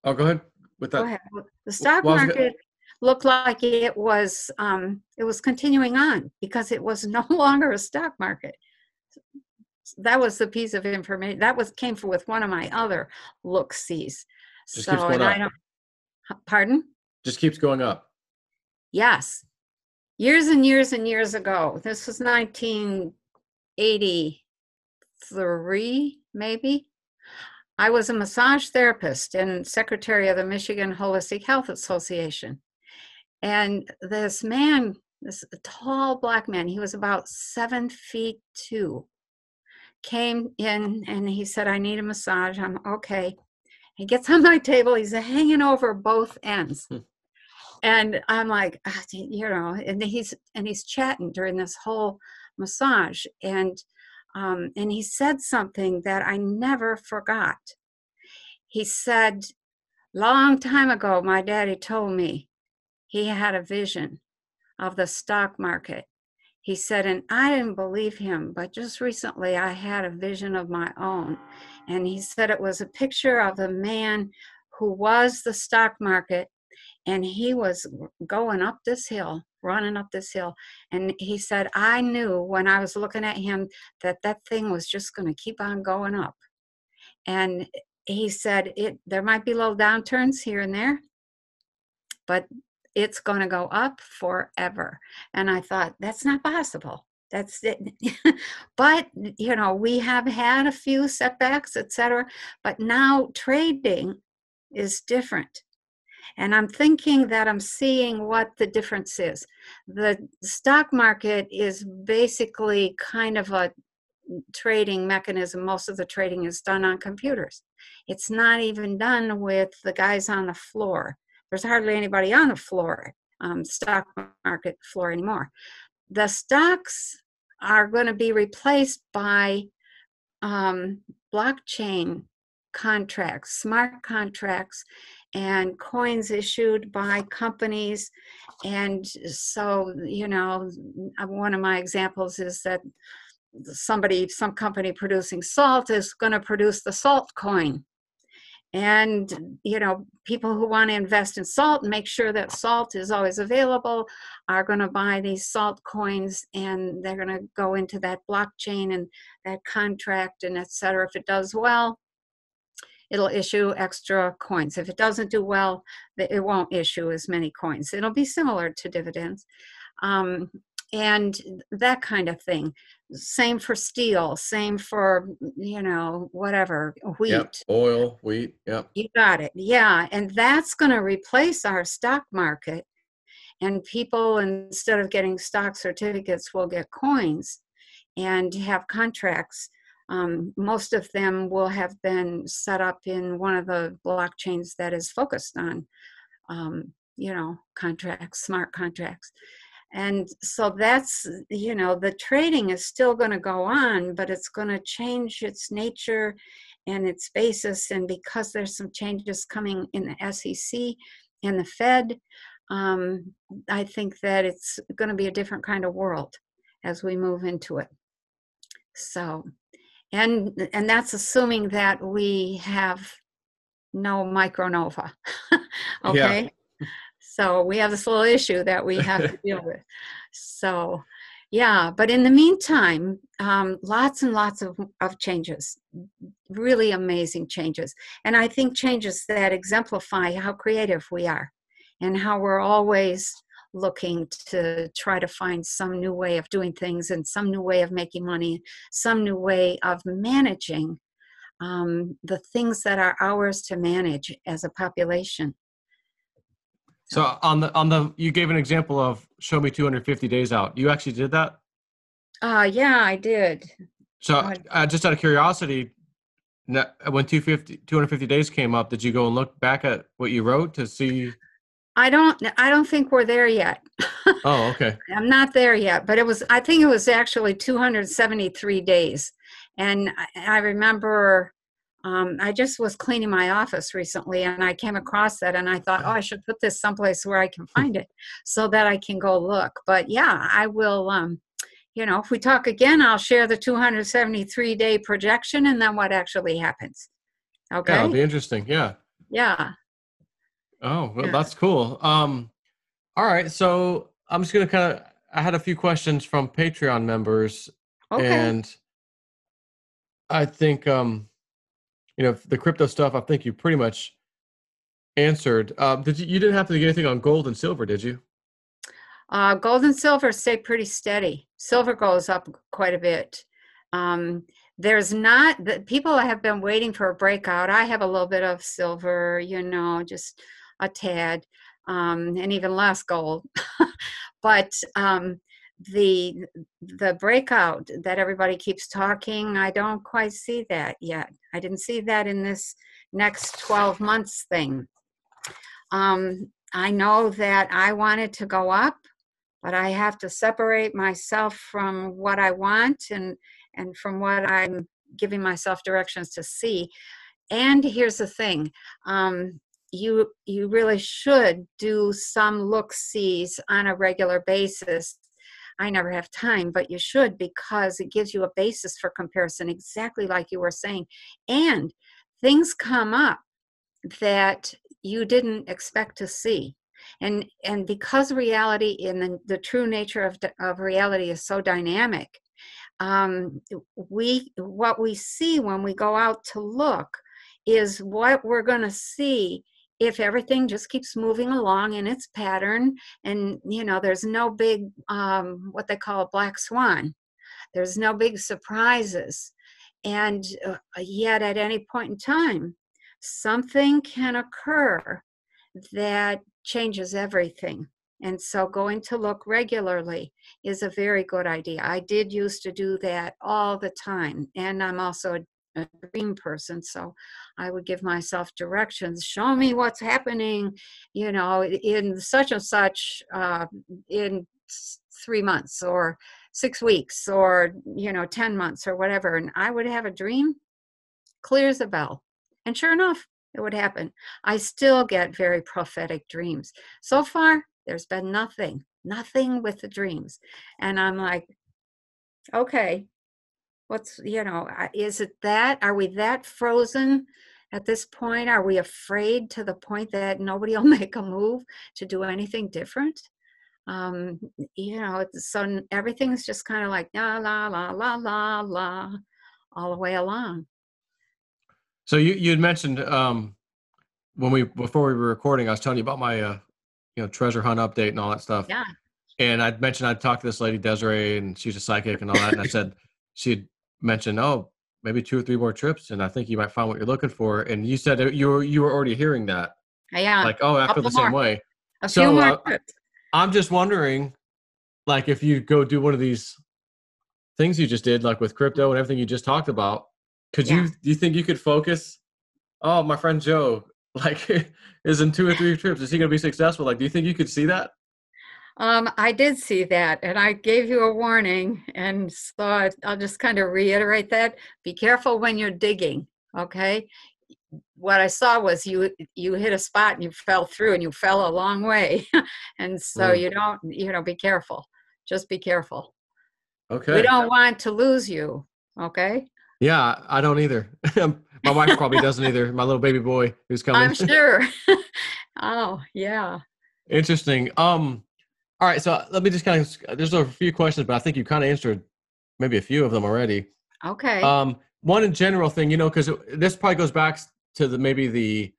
Oh, go ahead with that. Go ahead. The stock market looked like it was continuing on because it was no longer a stock market. That was the piece of information that came with one of my other look-sees. Just keeps going up. Pardon? Just keeps going up. Yes. Years and years and years ago. This was 1983, maybe. I was a massage therapist and secretary of the Michigan Holistic Health Association. And this man, this tall black man, he was about 7'2", came in and he said, I need a massage. I'm okay. He gets on my table. He's hanging over both ends. And I'm like, and he's chatting during this whole massage. And he said something that I never forgot. He said, long time ago, my daddy told me he had a vision of the stock market. He said, and I didn't believe him, but just recently I had a vision of my own. And he said it was a picture of a man who was the stock market, and he was going up this hill, running up this hill. And he said, I knew when I was looking at him that that thing was just going to keep on going up. And he said, there might be little downturns here and there, but it's going to go up forever. And I thought, that's not possible. That's it. But, we have had a few setbacks, etc. But now trading is different. And I'm thinking that I'm seeing what the difference is. The stock market is basically kind of a trading mechanism. Most of the trading is done on computers. It's not even done with the guys on the floor. There's hardly anybody on the floor, stock market floor anymore. The stocks are going to be replaced by blockchain contracts, smart contracts, and coins issued by companies. And so, one of my examples is that some company producing salt is going to produce the salt coin. And, people who want to invest in salt and make sure that salt is always available are going to buy these salt coins, and they're going to go into that blockchain and that contract and et cetera. If it does well, it'll issue extra coins. If it doesn't do well, it won't issue as many coins. It'll be similar to dividends. And that kind of thing. Same for steel, same for, whatever, wheat. Yep. Oil, wheat, yep. You got it. Yeah. And that's going to replace our stock market. And people, instead of getting stock certificates, will get coins and have contracts. Most of them will have been set up in one of the blockchains that is focused on, contracts, smart contracts. And so that's, the trading is still going to go on, but it's going to change its nature and its basis. And because there's some changes coming in the SEC and the Fed, I think that it's going to be a different kind of world as we move into it. So, and that's assuming that we have no micronova. Okay. Yeah. So we have this little issue that we have to deal with. So, yeah, but in the meantime, lots and lots of changes, really amazing changes. And I think changes that exemplify how creative we are and how we're always looking to try to find some new way of doing things and some new way of making money, some new way of managing the things that are ours to manage as a population. So you gave an example of show me 250 days out. You actually did that? Yeah, I did. So just out of curiosity, when 250 days came up, did you go and look back at what you wrote to see? I don't think we're there yet. Oh, okay. I'm not there yet, but I think it was actually 273 days. And I remember I just was cleaning my office recently and I came across that and I thought, I should put this someplace where I can find it so that I can go look. But yeah, I will, if we talk again, I'll share the 273-day projection and then what actually happens. Okay. Yeah, it'll be interesting. Yeah. Yeah. Oh, well, that's cool. All right. So I'm just going to I had a few questions from Patreon members. Okay. And I think, the crypto stuff, I think you pretty much answered. You didn't have to get anything on gold and silver, did you? Gold and silver stay pretty steady. Silver goes up quite a bit. There's not, the people have been waiting for a breakout. I have a little bit of silver, just a tad, and even less gold. But the the breakout that everybody keeps talking, I don't quite see that yet. I didn't see that in this next 12 months thing. I know that I wanted to go up, but I have to separate myself from what I want and from what I'm giving myself directions to see. And here's the thing. You really should do some look-sees on a regular basis. I never have time, but you should, because it gives you a basis for comparison, exactly like you were saying. And things come up that you didn't expect to see. And because reality in the true nature of reality is so dynamic, what we see when we go out to look is what we're going to see if everything just keeps moving along in its pattern, and there's no big what they call a black swan. There's no big surprises, and yet at any point in time something can occur that changes everything. And so going to look regularly is a very good idea. I did used to do that all the time. And I'm also a dream person, so I would give myself directions. Show me what's happening, in such and such in 3 months or 6 weeks or 10 months or whatever. And I would have a dream, clear as a bell. And sure enough, it would happen. I still get very prophetic dreams. So far, there's been nothing with the dreams. And I'm like, okay, is it that? Are we that frozen at this point? Are we afraid to the point that nobody will make a move to do anything different? So everything's just kind of like la, la, la, la, la, la, all the way along. So you had mentioned before we were recording, I was telling you about my treasure hunt update and all that stuff. Yeah. And I'd mentioned I'd talked to this lady Desiree, and she's a psychic and all that. And I said she'd mentioned, oh, maybe 2 or 3 more trips, and I think you might find what you're looking for. And you said you were already hearing that. Yeah. Like, oh, I feel the same way. A few more trips. I'm just wondering, like, if you go do one of these things you just did, like with crypto and everything you just talked about, do you think you could focus? Oh, my friend Joe, like, is in 2 or 3 trips. Is he going to be successful? Like, do you think you could see that? I did see that, and I gave you a warning, and so I'll just kind of reiterate that. Be careful when you're digging, okay? What I saw was you hit a spot and you fell through, and you fell a long way. And so you don't, be careful. Just be careful. Okay. We don't want to lose you, okay? Yeah, I don't either. My wife probably doesn't either. My little baby boy who's coming. I'm sure. Oh, yeah. Interesting. All right, so let me just kind of, there's a few questions, but I think you kind of answered maybe a few of them already. Okay. One in general thing, because this probably goes back to the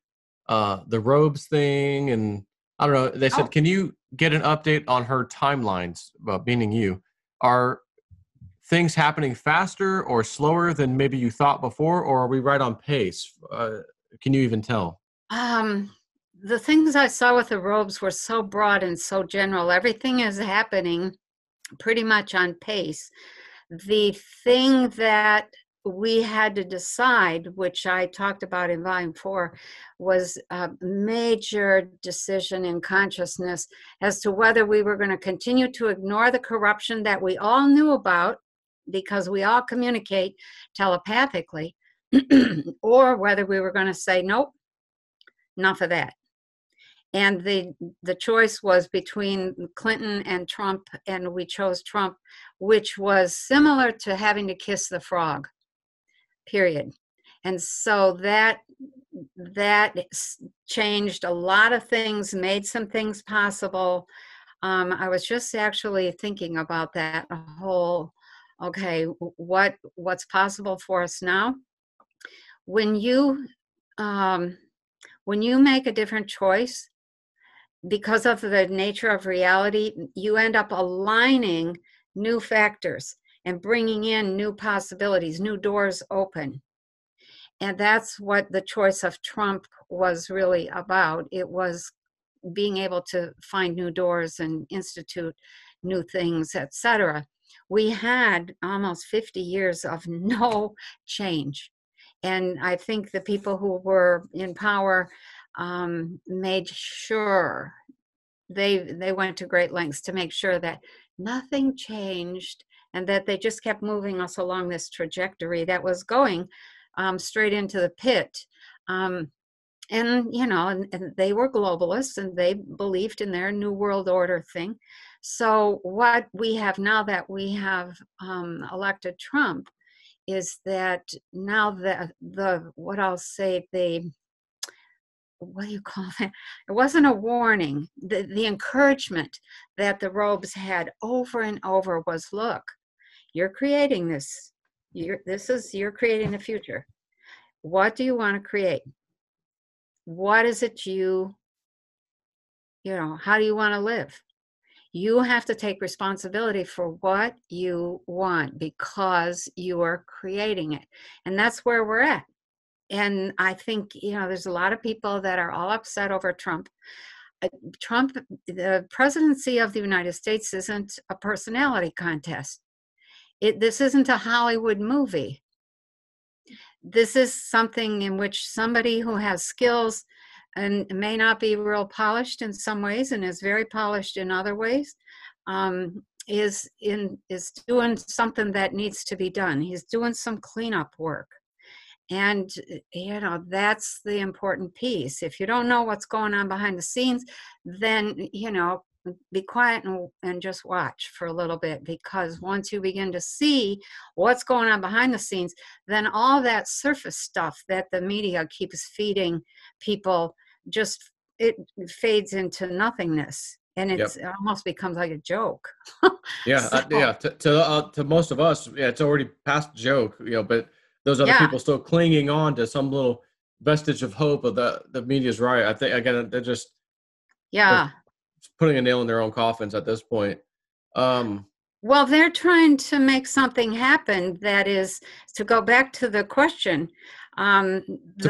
robes thing, and I don't know. They said, can you get an update on her timelines? Meaning you, are things happening faster or slower than maybe you thought before, or are we right on pace? Can you even tell? The things I saw with the robes were so broad and so general. Everything is happening pretty much on pace. The thing that we had to decide, which I talked about in volume 4, was a major decision in consciousness as to whether we were going to continue to ignore the corruption that we all knew about, because we all communicate telepathically, or whether we were going to say, nope, enough of that. And the choice was between Clinton and Trump, and we chose Trump, which was similar to having to kiss the frog, period. And so that changed a lot of things, made some things possible. I was just actually thinking about that whole, okay, what's possible for us now? When you make a different choice, because of the nature of reality, you end up aligning new factors. and bringing in new possibilities, new doors open. And that's what the choice of Trump was really about. It was being able to find new doors and institute new things, etc. We had almost 50 years of no change. And I think the people who were in power made sure they went to great lengths to make sure that nothing changed and that they just kept moving us along this trajectory that was going straight into the pit. And you know, and they were globalists and they believed in their new world order thing. So what we have now that we have elected Trump is that now the what I'll say, the what do you call it? It wasn't a warning. The encouragement that the robes had over and over was, look, you're creating this. You're creating the future. What do you want to create? What is it you know, how do you want to live? You have to take responsibility for what you want because you are creating it. And that's where we're at. And I think, you know, there's a lot of people that are all upset over Trump. Trump, the presidency of the United States isn't a personality contest. This isn't a Hollywood movie. This is something in which somebody who has skills and may not be real polished in some ways and is very polished in other ways, is doing something that needs to be done. He's doing some cleanup work. And, you know, that's the important piece. If you don't know what's going on behind the scenes, then, you know, be quiet and just watch for a little bit, because once you begin to see what's going on behind the scenes, then all that surface stuff that the media keeps feeding people, just it fades into nothingness, and it almost becomes like a joke. Yeah, So, yeah. To most of us, yeah, it's already past joke, you know. But those other people still clinging on to some little vestige of hope of the media's right. I think again, they're just they're putting a nail in their own coffins at this point. Well, they're trying to make something happen that is, to go back to the question, to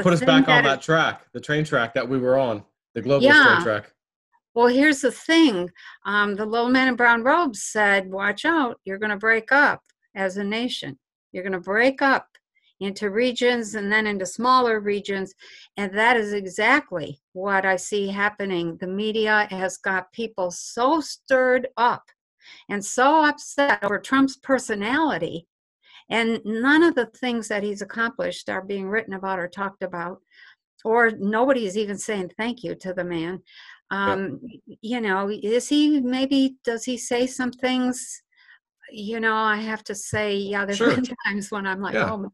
put us back on that track, the train track that we were on, the globalist train track. Well, here's the thing. The little man in brown robes said, watch out, you're going to break up as a nation. You're going to break up into regions and then into smaller regions. And that is exactly what I see happening. The media has got people so stirred up and so upset over Trump's personality. And none of the things that he's accomplished are being written about or talked about, or nobody's even saying thank you to the man. You know, does he say some things? You know, I have to say, yeah, there's been times when I'm like, oh, man.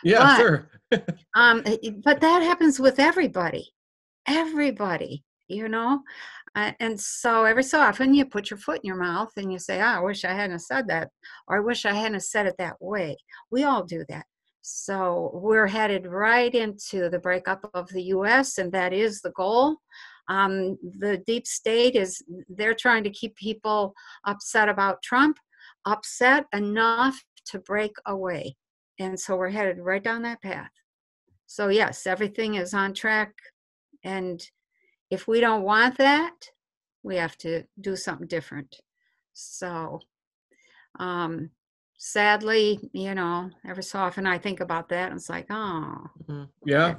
Yeah, sure. But that happens with everybody, you know? And so every so often you put your foot in your mouth and you say, I wish I hadn't said that, or I wish I hadn't said it that way. We all do that. So we're headed right into the breakup of the U.S., and that is the goal. The deep state they're trying to keep people upset about Trump, upset enough to break away. And so we're headed right down that path. So yes, everything is on track. And if we don't want that, we have to do something different. So, sadly, you know, every so often I think about that and it's like, oh, yeah,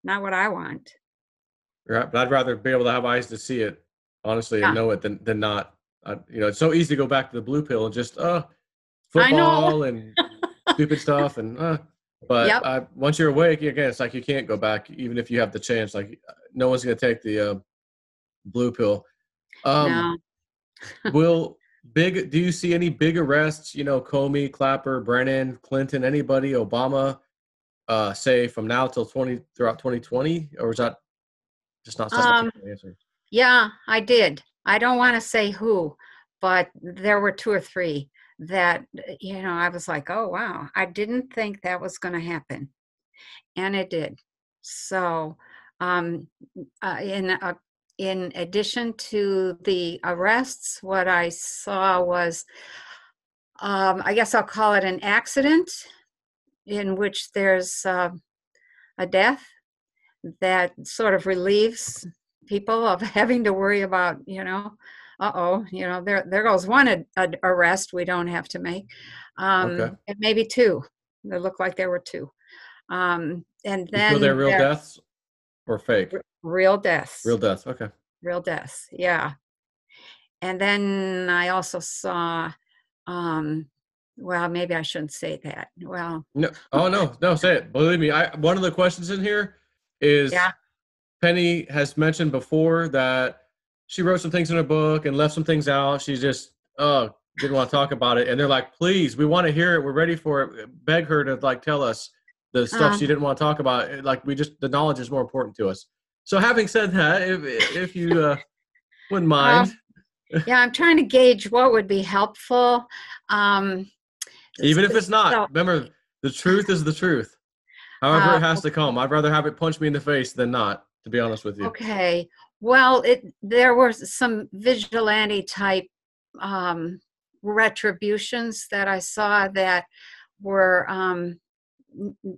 not what I want. Right, but I'd rather be able to have eyes to see it, honestly, and know it than not. You know, it's so easy to go back to the blue pill and just football and stupid stuff but once you're awake, again, it's like you can't go back even if you have the chance. Like no one's going to take the blue pill. No. Do you see any big arrests? You know, Comey, Clapper, Brennan, Clinton, anybody, Obama, say from now till throughout 2020, or is that just not something you can answer? Yeah, I did. I don't want to say who, but there were 2 or 3 that, you know, I was like, oh, wow, I didn't think that was going to happen. And it did. So in addition to the arrests, what I saw was I guess I'll call it an accident in which there's a death that sort of relieves people of having to worry about, there goes one arrest we don't have to make. Okay. And maybe two. It looked like there were two. And You feel they're then real deaths or fake? real deaths. Real deaths. Okay. Real deaths, yeah. And then I also saw, well, maybe I shouldn't say that. Well, No. Oh no, say it. Believe me, one of the questions in here is yeah. Penny has mentioned before that she wrote some things in her book and left some things out. She just didn't want to talk about it. And they're like, please, we want to hear it. We're ready for it. Beg her to like tell us the stuff she didn't want to talk about. Like the knowledge is more important to us. So having said that, if you wouldn't mind. Yeah, I'm trying to gauge what would be helpful. Even if it's not, so, remember, the truth is the truth. However it has to come. I'd rather have it punch me in the face than not, to be honest with you. Okay. Well, there were some vigilante type retributions that I saw that were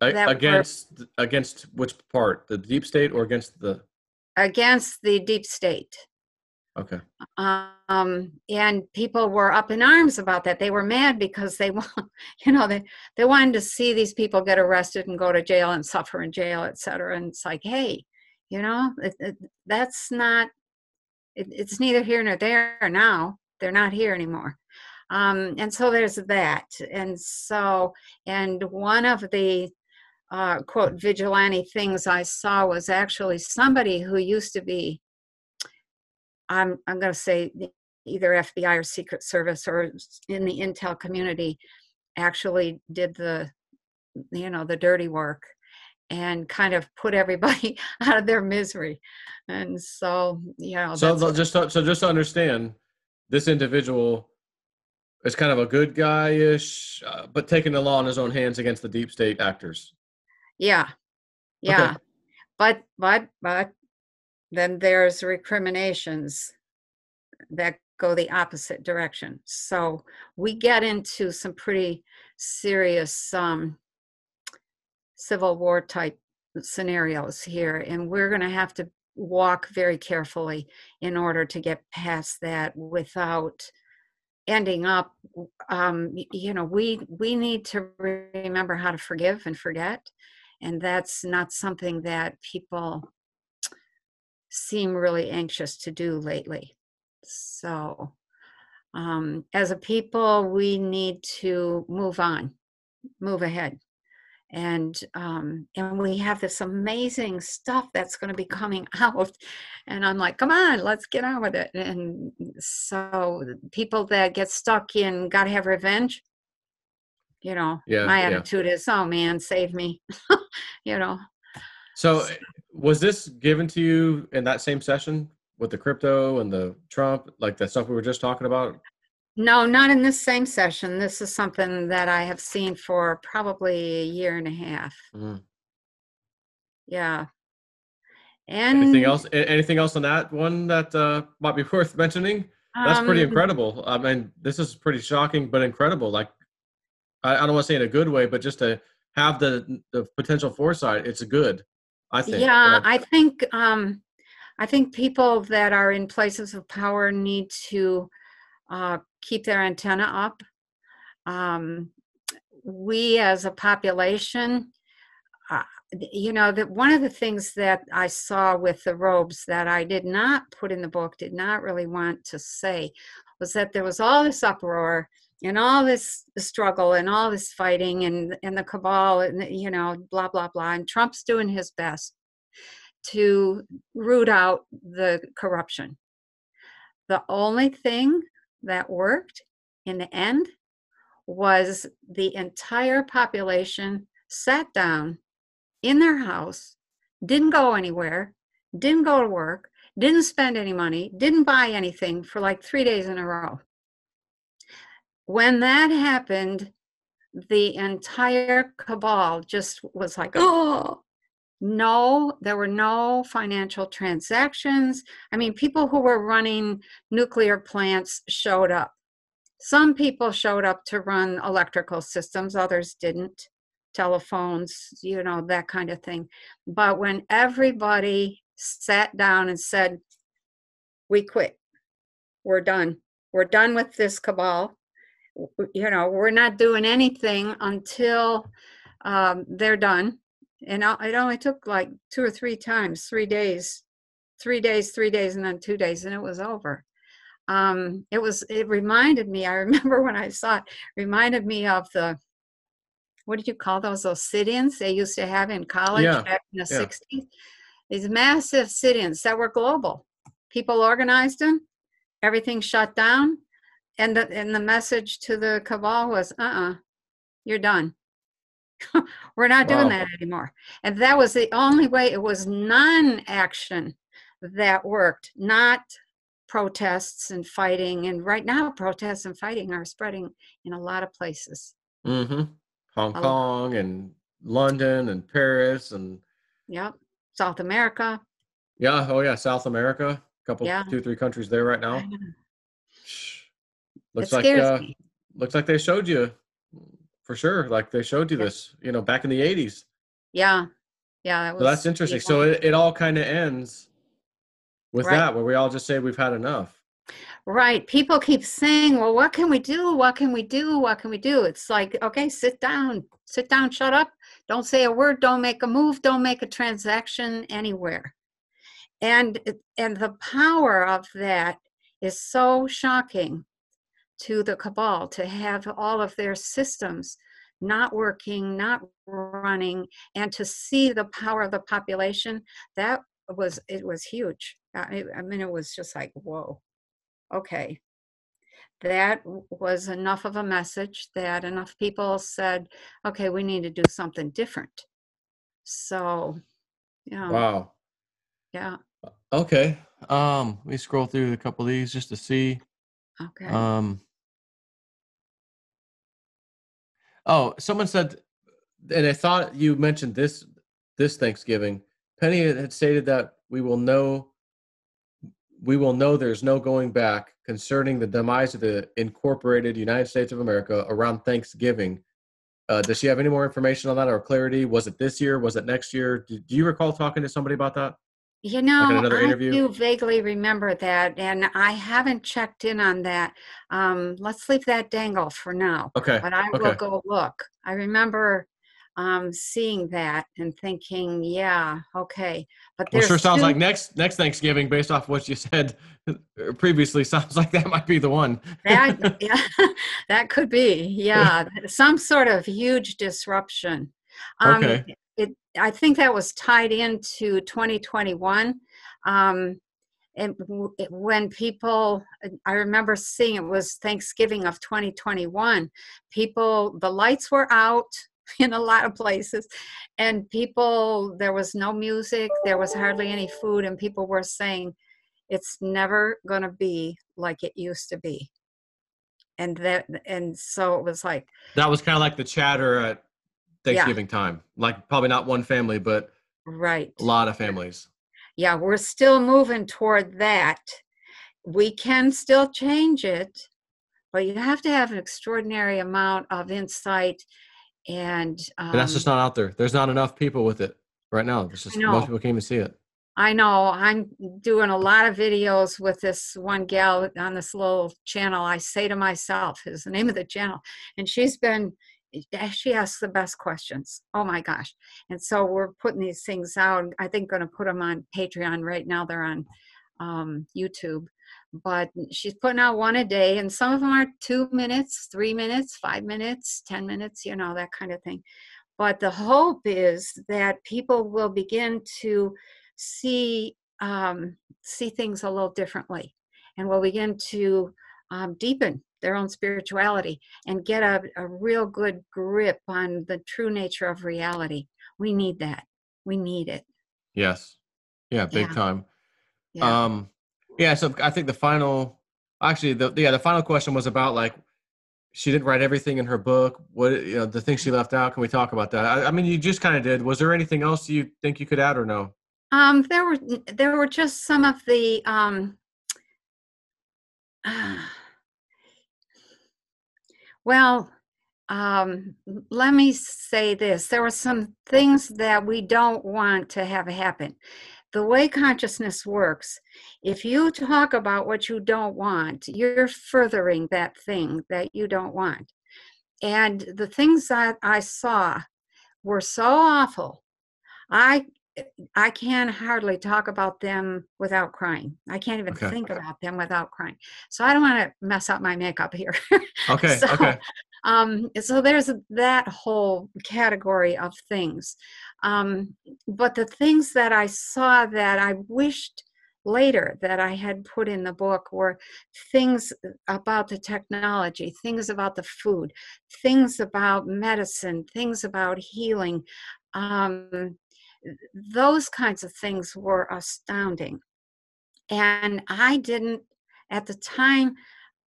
against which part? The deep state or against the deep state. Okay. And people were up in arms about that. They were mad because they wanted to see these people get arrested and go to jail and suffer in jail, et cetera. And it's like, hey, that's not, it's neither here nor there now. They're not here anymore. And so there's that. And one of the quote vigilante things I saw was actually somebody who used to be, I'm going to say either FBI or Secret Service or in the intel community, actually did the dirty work and kind of put everybody out of their misery. And so, just to understand, this individual is kind of a good guy-ish, but taking the law in his own hands against the deep state actors. Yeah. Okay. But then there's recriminations that go the opposite direction. So we get into some pretty serious Civil War type scenarios here, and we're going to have to walk very carefully in order to get past that without ending up, we need to remember how to forgive and forget, and that's not something that people seem really anxious to do lately. So as a people, we need to move on, move ahead. And we have this amazing stuff that's going to be coming out. And I'm like, come on, let's get on with it. And so people that get stuck in gotta have revenge, my attitude is, oh man, save me, So was this given to you in that same session with the crypto and the Trump, like that stuff we were just talking about? No, not in this same session. This is something that I have seen for probably a year and a half. Mm-hmm. Yeah. And anything else on that one that might be worth mentioning? That's pretty incredible. I mean, this is pretty shocking, but incredible. Like, I don't want to say in a good way, but just to have the potential foresight, it's good, I think. Yeah, I think people that are in places of power need to keep their antenna up. We as a population, that one of the things that I saw with the robes that I did not put in the book, did not really want to say, was that there was all this uproar and all this struggle and all this fighting and the cabal and, blah, blah, blah. And Trump's doing his best to root out the corruption. The only thing that worked in the end was the entire population sat down in their house, didn't go anywhere, didn't go to work, didn't spend any money, didn't buy anything for like 3 days in a row. When that happened, the entire cabal just was like, oh, no, there were no financial transactions. I mean, people who were running nuclear plants showed up. Some people showed up to run electrical systems, others didn't. Telephones, that kind of thing. But when everybody sat down and said, we quit, we're done. We're done with this cabal. We're not doing anything until they're done. And it only took like 2 or 3 times, 3 days, 3 days, 3 days, and then 2 days, and it was over. It reminded me, I remember when I saw it, reminded me of what did you call those sit-ins they used to have in college back in the 60s? These massive sit-ins that were global. People organized them, everything shut down, and the message to the cabal was, you're done. We're not doing that anymore. And that was the only way. It was non-action that worked, not protests and fighting. And right now, protests and fighting are spreading in a lot of places. Mm-hmm. Hong Kong and London and Paris and South America. Yeah. Oh yeah. South America. A couple, 2, 3 countries there right now. Looks me. Looks like they showed you for sure. Like they showed you this, back in the 80s. Yeah. So that's interesting. So it all kind of ends with that, where we all just say we've had enough. Right. People keep saying, well, what can we do? What can we do? What can we do? It's like, okay, sit down, shut up. Don't say a word. Don't make a move. Don't make a transaction anywhere. And the power of that is so shocking to the cabal, to have all of their systems not working, not running, and to see the power of the population. It was huge. I mean, it was just like, whoa. Okay, that was enough of a message that enough people said, okay, we need to do something different. So, Wow. Yeah. Okay. Let me scroll through a couple of these just to see. Okay. Oh, someone said, and I thought you mentioned this Thanksgiving. Penny had stated that we will know there's no going back concerning the demise of the incorporated United States of America around Thanksgiving. Does she have any more information on that or clarity? Was it this year? Was it next year? Do you recall talking to somebody about that? Like in another interview? I do vaguely remember that, and I haven't checked in on that. Let's leave that dangle for now. Okay. But I will go look. I remember seeing that and thinking, yeah, okay. But well, sure sounds like next Thanksgiving, based off what you said previously, sounds like that might be the one. That could be, yeah, some sort of huge disruption. Okay. I think that was tied into 2021. And when people, I remember seeing it was Thanksgiving of 2021, the lights were out in a lot of places, and there was no music, there was hardly any food, and people were saying, it's never going to be like it used to be. And so it was like. That was kind of like the chatter at Thanksgiving time. Like probably not one family, but a lot of families. Yeah, we're still moving toward that. We can still change it, but you have to have an extraordinary amount of insight. And that's just not out there. There's not enough people with it right now. It's just most people can't even see it. I know. I'm doing a lot of videos with this one gal on this little channel. I say to myself, is the name of the channel, and she asks the best questions. Oh my gosh. And so we're putting these things out. I think going to put them on Patreon right now. They're on YouTube, but she's putting out one a day, and some of them are 2 minutes, 3 minutes, 5 minutes, 10 minutes, that kind of thing. But the hope is that people will begin to see things a little differently, and will begin to deepen their own spirituality and get a real good grip on the true nature of reality. We need that. We need it. Yes. Yeah, big time. Yeah. So I think the final question was about, like, she didn't write everything in her book. What, the things she left out, can we talk about that? I mean, you just kind of did. Was there anything else you think you could add or no? There were just some of the Well, let me say this. There were some things that we don't want to have happen. The way consciousness works, if you talk about what you don't want, you're furthering that thing that you don't want. And the things that I saw were so awful. I I can hardly talk about them without crying. I can't even Okay. think about them without crying. So I don't want to mess up my makeup here. Okay. so Okay. so there's that whole category of things. But the things that I saw that I wished later that I had put in the book were things about the technology, things about the food, things about medicine, things about healing. Um, those kinds of things were astounding. And I didn't, at the time,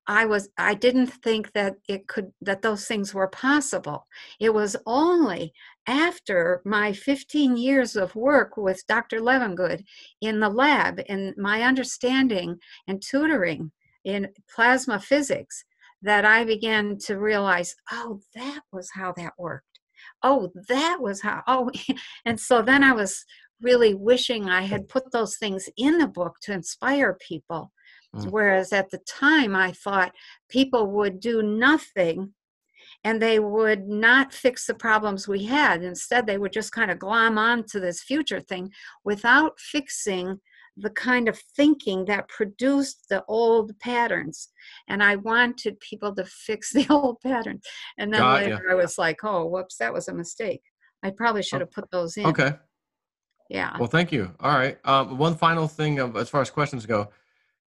I didn't think that that those things were possible. It was only after my 15 years of work with Dr. Levengood in the lab and my understanding and tutoring in plasma physics that I began to realize, oh, that was how that worked. Oh, that was how, oh, and so then I was really wishing I had put those things in the book to inspire people. Mm. Whereas at the time, I thought people would do nothing and they would not fix the problems we had. Instead, they would just kind of glom on to this future thing without fixing the kind of thinking that produced the old patterns. And I wanted people to fix the old patterns. And then Got later you. I was like, oh, whoops, that was a mistake. I probably should have put those in. Okay. Yeah. Well, thank you. All right. One final thing as far as questions go.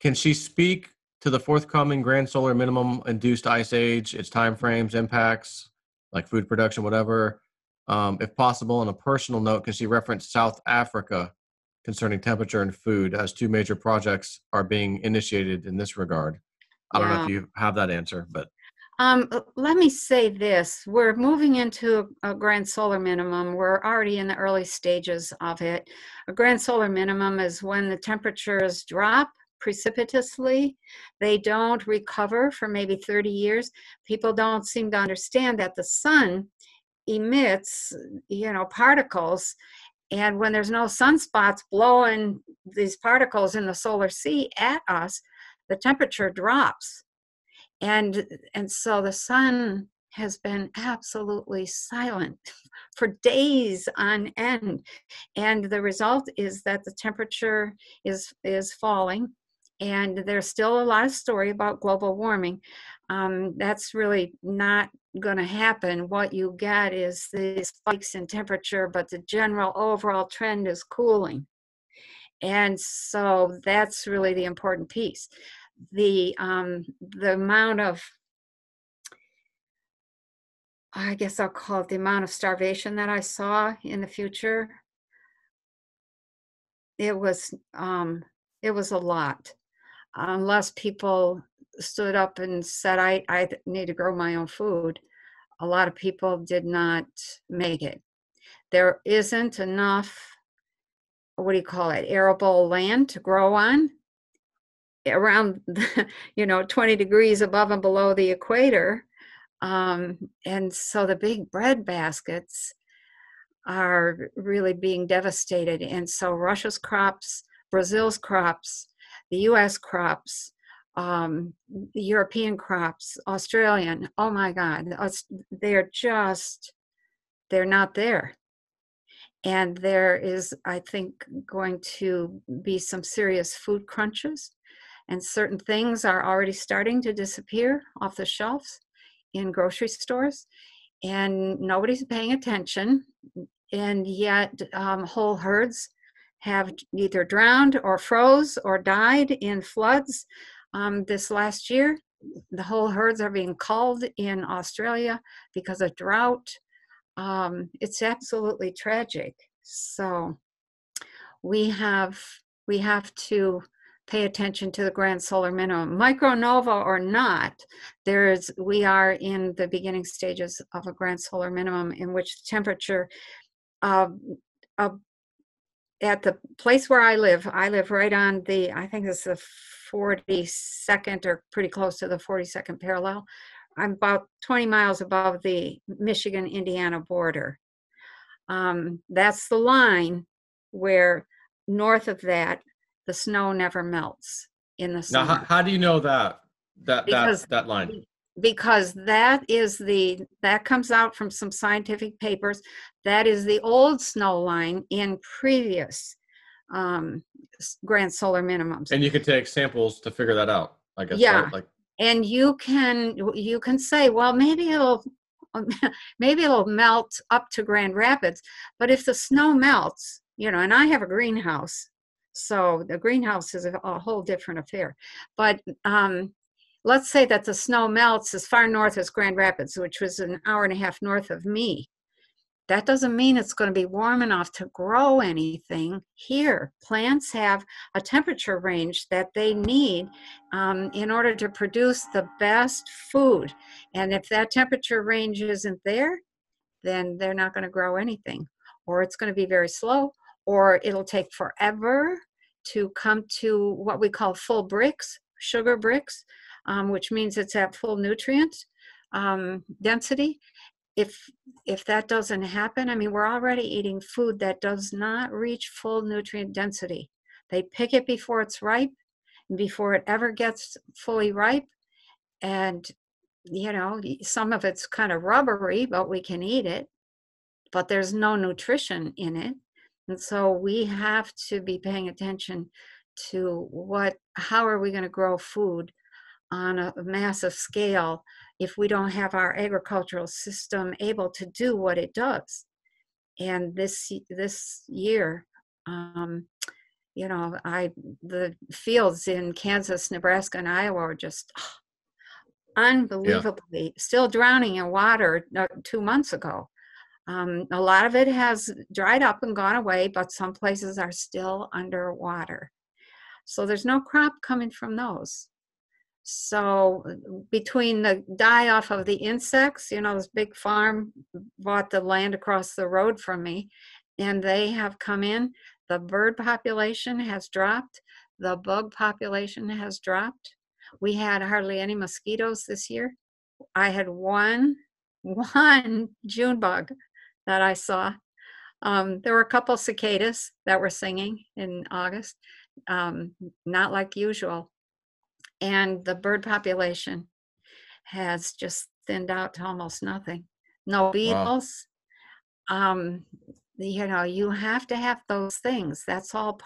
Can she speak to the forthcoming grand solar minimum induced ice age, its timeframes, impacts, like food production, whatever? If possible, on a personal note, can she reference South Africa concerning temperature and food, as two major projects are being initiated in this regard? I don't know if Yeah. you have that answer, but Let me say this. We're moving into a grand solar minimum. We're already in the early stages of it. A grand solar minimum is when the temperatures drop precipitously. They don't recover for maybe 30 years. People don't seem to understand that the sun emits, particles. And when there's no sunspots blowing these particles in the solar sea at us, the temperature drops. And so the sun has been absolutely silent for days on end, and the result is that the temperature is falling, and there's still a lot of story about global warming. That's really not going to happen. What you get is the spikes in temperature, but the general overall trend is cooling. And so that's really the important piece. The amount of, I guess I'll call it, the amount of starvation that I saw in the future, it was it was a lot. Unless people stood up and said, I need to grow my own food, a lot of people did not make it. There isn't enough, what do you call it, arable land to grow on around 20 degrees above and below the equator. And so the big bread baskets are really being devastated. And so Russia's crops, Brazil's crops, the US crops, the European crops, Australian, oh my God, they're not there. And there is, I think, going to be some serious food crunches, and certain things are already starting to disappear off the shelves in grocery stores, and nobody's paying attention. And yet whole herds have either drowned or froze or died in floods. This last year, the whole herds are being culled in Australia because of drought. It's absolutely tragic. So we have to pay attention to the grand solar minimum, micronova or not. We are in the beginning stages of a grand solar minimum in which the temperature at the place where I live right on I think it's the 42nd or pretty close to the 42nd parallel. I'm about 20 miles above the Michigan-Indiana border. That's the line where north of that, the snow never melts in the Now, summer. how do you know that Because that line? because that comes out from some scientific papers. That is the old snow line in previous um, grand solar minimums. And you can take samples to figure that out, I guess, Yeah, right? Like, and you can say, well, maybe it'll melt up to Grand Rapids, but if the snow melts, and I have a greenhouse, so the greenhouse is a whole different affair. But let's say that the snow melts as far north as Grand Rapids, which was an hour and a half north of me. That doesn't mean it's going to be warm enough to grow anything here. Plants have a temperature range that they need in order to produce the best food. And if that temperature range isn't there, then they're not going to grow anything. Or it's going to be very slow, or it'll take forever to come to what we call full bricks, sugar bricks, which means it's at full nutrient density. If that doesn't happen, I mean, we're already eating food that does not reach full nutrient density. They pick it before it's ripe, before it ever gets fully ripe. And, some of it's kind of rubbery, but we can eat it. But there's no nutrition in it. And so we have to be paying attention to how are we going to grow food on a massive scale if we don't have our agricultural system able to do what it does. And this year, the fields in Kansas, Nebraska, and Iowa are just unbelievably still drowning in water 2 months ago. A lot of it has dried up and gone away, but some places are still underwater. So there's no crop coming from those. So between the die-off of the insects, this big farm bought the land across the road from me, and they have come in. The bird population has dropped. The bug population has dropped. We had hardly any mosquitoes this year. I had one June bug that I saw. There were a couple cicadas that were singing in August, not like usual. And the bird population has just thinned out to almost nothing. No beetles. Wow. You have to have those things. That's all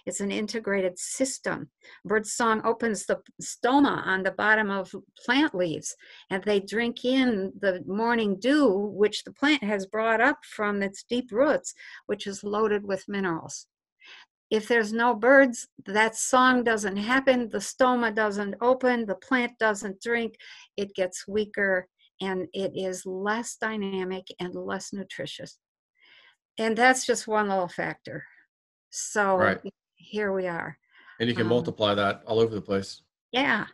it's an integrated system. Birdsong opens the stoma on the bottom of plant leaves, and they drink in the morning dew, which the plant has brought up from its deep roots, which is loaded with minerals. If there's no birds, that song doesn't happen, the stoma doesn't open, the plant doesn't drink, it gets weaker, and it is less dynamic and less nutritious. And that's just one little factor. So here we are. And you can multiply that all over the place. Yeah.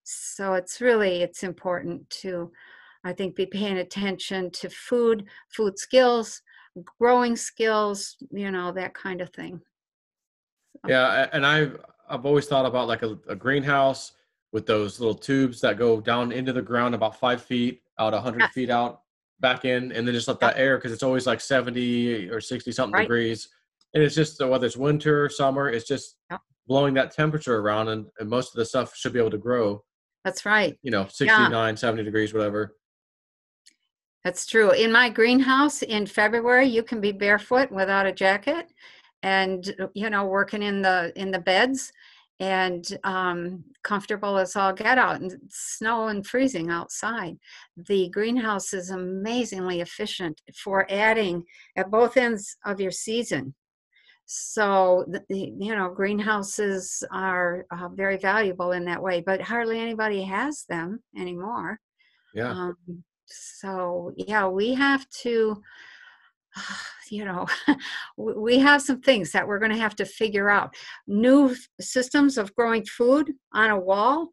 So it's important to, I think, be paying attention to food skills, growing skills, that kind of thing. Yeah, and I've always thought about like a greenhouse with those little tubes that go down into the ground about 5 feet out, 100 feet out, back in, and then just let that air, because it's always like 70 or 60 something degrees, and it's just whether it's winter or summer, it's just blowing that temperature around, and most of the stuff should be able to grow. That's right. 69, 70 degrees, whatever. That's true. In my greenhouse in February, you can be barefoot without a jacket and, working in the beds and comfortable as all get out, and snow and freezing outside. The greenhouse is amazingly efficient for adding at both ends of your season. So, greenhouses are very valuable in that way, but hardly anybody has them anymore. Yeah. So we have to, we have some things that we're going to have to figure out. New systems of growing food on a wall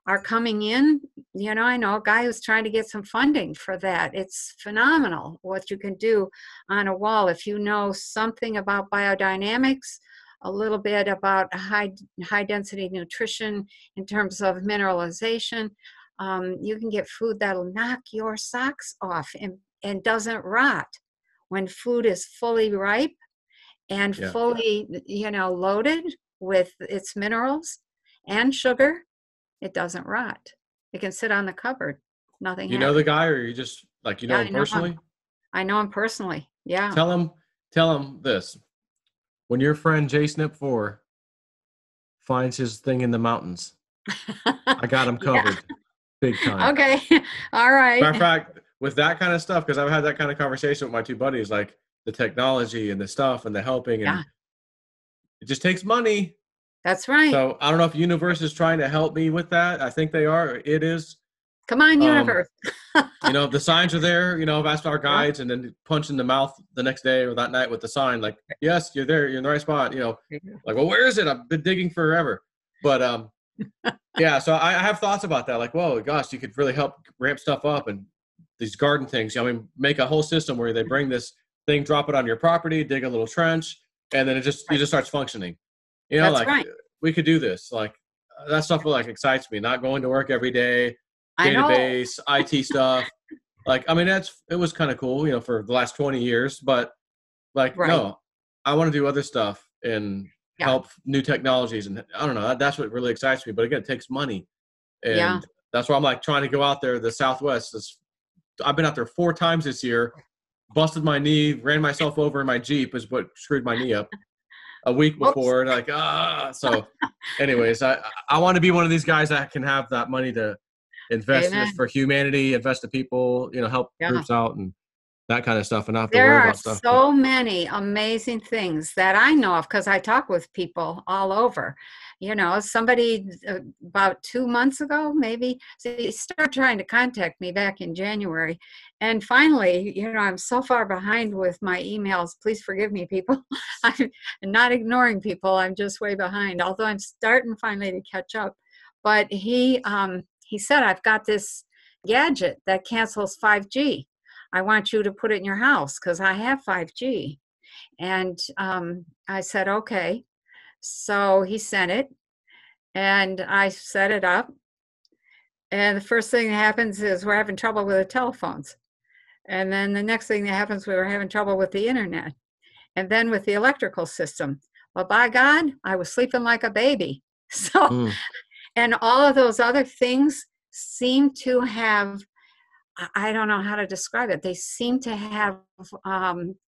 are coming in. I know a guy who's trying to get some funding for that. It's phenomenal what you can do on a wall if you know something about biodynamics, a little bit about high density nutrition in terms of mineralization. You can get food that'll knock your socks off and doesn't rot. When food is fully ripe and Yeah. fully, loaded with its minerals and sugar, it doesn't rot. It can sit on the cupboard. Nothing You know the happens. guy, or you just like, Yeah, him I know him. personally? I know him personally. Yeah. Tell him this. When your friend J Snip 4 finds his thing in the mountains, I got him Yeah. covered big time. Okay. All Matter of right. fact, with that kind of stuff, because I've had that kind of conversation with my two buddies, like the technology and the stuff and the helping, and Yeah, it just takes money. that's right. So I don't know if Universe is trying to help me with that. I think they are. It is. Come on, Um, universe. the signs are there. I've asked our Yeah. guides, and then punch in the mouth the next day or that night with the sign, like, yes, you're there. You're in the right spot. Like, well, where is it? I've been digging forever. But yeah, so I have thoughts about that. Like, whoa, gosh, you could really help ramp stuff up, and these garden things. I mean, make a whole system where they bring this thing, drop it on your property, dig a little trench, and then it just starts functioning. That's Like, right. we could do this. Like, that stuff like excites me. Not going to work every day, I know. database, IT stuff. Like, I mean, it was kind of cool, for the last 20 years. But like, Right. no, I want to do other stuff and Yeah. help new technologies, and I don't know. That's what really excites me. But again, it takes money, and Yeah. that's why I'm like trying to go out there. The Southwest. I've been out there 4 times this year. Busted my knee, ran myself over in my Jeep is what screwed my knee up a week Whoops. before. Like, so anyways, I want to be one of these guys that can have that money to invest in this Amen. for humanity, invest in people, help Yeah. groups out and that kind of stuff, and not have to There worry are about stuff. so many amazing things that I know of because I talk with people all over. Somebody about 2 months ago, maybe, so he started trying to contact me back in January. And finally, I'm so far behind with my emails. Please forgive me, people. I'm not ignoring people. I'm just way behind, although I'm starting finally to catch up. But he said, I've got this gadget that cancels 5G. I want you to put it in your house because I have 5G. And I said, okay. So he sent it and I set it up. And the first thing that happens is we're having trouble with the telephones. And then the next thing that happens, we were having trouble with the internet. And then with the electrical system. But by God, I was sleeping like a baby. So, and all of those other things seem to have, I don't know how to describe it. They seem to have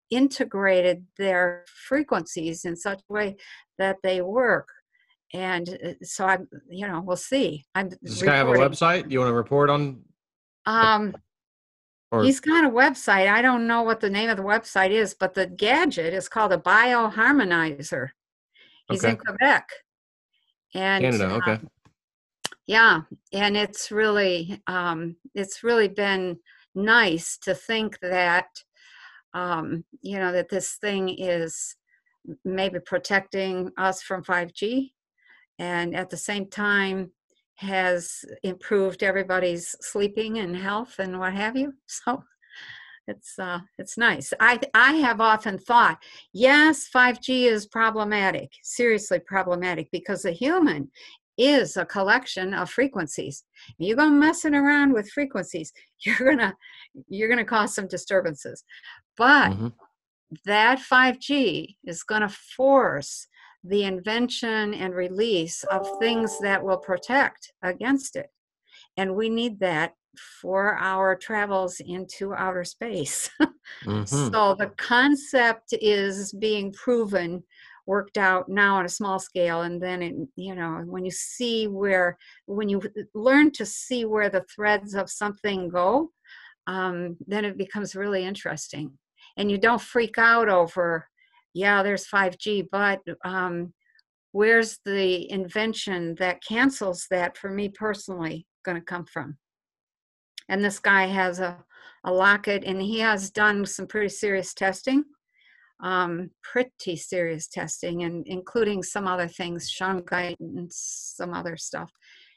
integrated their frequencies in such a way that they work. And so we'll see. I'm Does this guy have a website? You want to report on? He's got a website. I don't know what the name of the website is, but the gadget is called a Harmonizer. He's in Quebec. And Canada, okay. Yeah, and it's really been nice to think that that this thing is maybe protecting us from 5G, and at the same time has improved everybody's sleeping and health and what have you. So it's nice. I have often thought, yes, 5G is problematic, seriously problematic, because the human is a collection of frequencies. You go messing around with frequencies, you're gonna cause some disturbances. But that 5G is gonna force the invention and release of things that will protect against it. And we need that for our travels into outer space. So the concept is being proven, worked out now on a small scale, and then when you learn to see where the threads of something go, then it becomes really interesting, and you don't freak out over, yeah, there's 5G, but where's the invention that cancels that for me personally going to come from? And this guy has a locket, and he has done some pretty serious testing, and including some other things, shungite and some other stuff.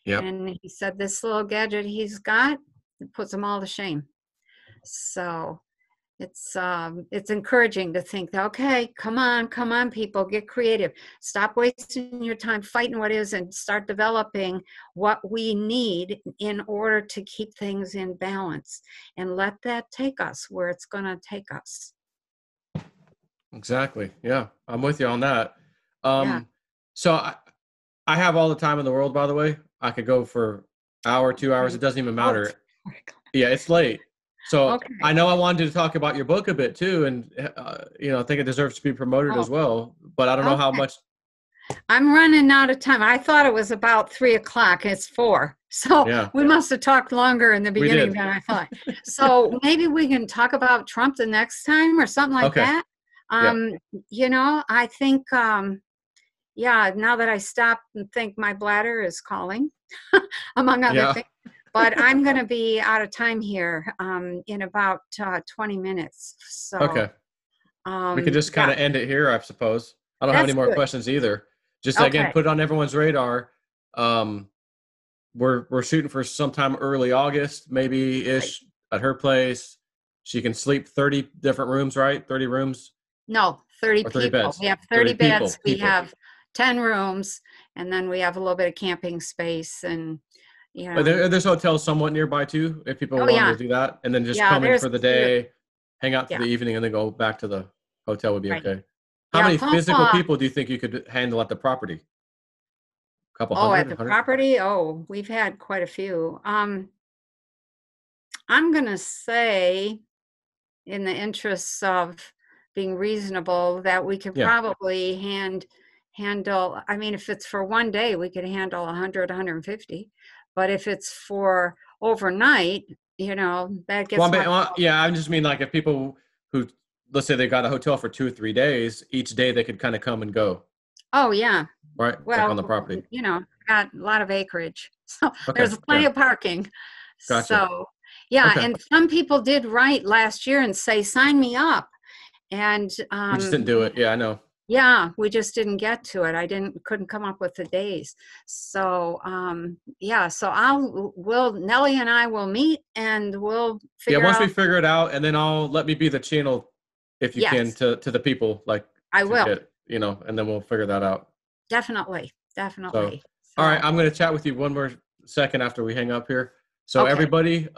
Yep. And he said this little gadget he's got, it puts them all to shame. So it's encouraging to think that, okay, come on, people, get creative. Stop wasting your time fighting what is and start developing what we need in order to keep things in balance, and let that take us where it's going to take us. Exactly. Yeah, I'm with you on that. Yeah. So I have all the time in the world, by the way. I could go for hour, 2 hours. It doesn't even matter. Yeah, it's late. So Okay. I know I wanted to talk about your book a bit too, and I think it deserves to be promoted as well. But I don't know how much. I'm running out of time. I thought it was about 3:00. It's 4. So Yeah, we must have talked longer in the beginning than I thought. So maybe we can talk about Trump the next time or something like that. Yeah. I think, now that I stop and think, my bladder is calling, among other things. But I'm going to be out of time here in about 20 minutes. So okay. We could just kind of end it here, I suppose. I don't have any more questions either. Just again, put it on everyone's radar. We're shooting for sometime early August, maybe ish, at her place. She can sleep 30 different rooms, right? 30 rooms? No, 30 or 30 people. beds. We have 30 beds. People. We have 10 rooms, and then we have a little bit of camping space, and But there's hotels somewhat nearby too, if people wanted to do that, and then just come in for the day, hang out for the evening, and then go back to the hotel would be okay. How many physical people do you think you could handle at the property? A couple hundred? At the property? Oh, we've had quite a few. I'm going to say, in the interests of being reasonable, that we could probably handle, I mean, if it's for one day, we could handle 100, 150. But if it's for overnight, that gets I just mean, like, if people who, let's say they got a hotel for 2 or 3 days, each day they could kind of come and go. Oh, yeah. Right? Well, like on the property. Got a lot of acreage. So there's plenty of parking. Gotcha. So, and some people did write last year and say, sign me up. And we just didn't do it. Yeah, I know. Yeah, we just didn't get to it. Couldn't come up with the days. So, so Nellie and I will meet, and we'll figure out. Once we figure it out, and then let me be the channel, if you can, to the people, like, I will, and then we'll figure that out. Definitely. So, all right, I'm going to chat with you one more second after we hang up here. So everybody,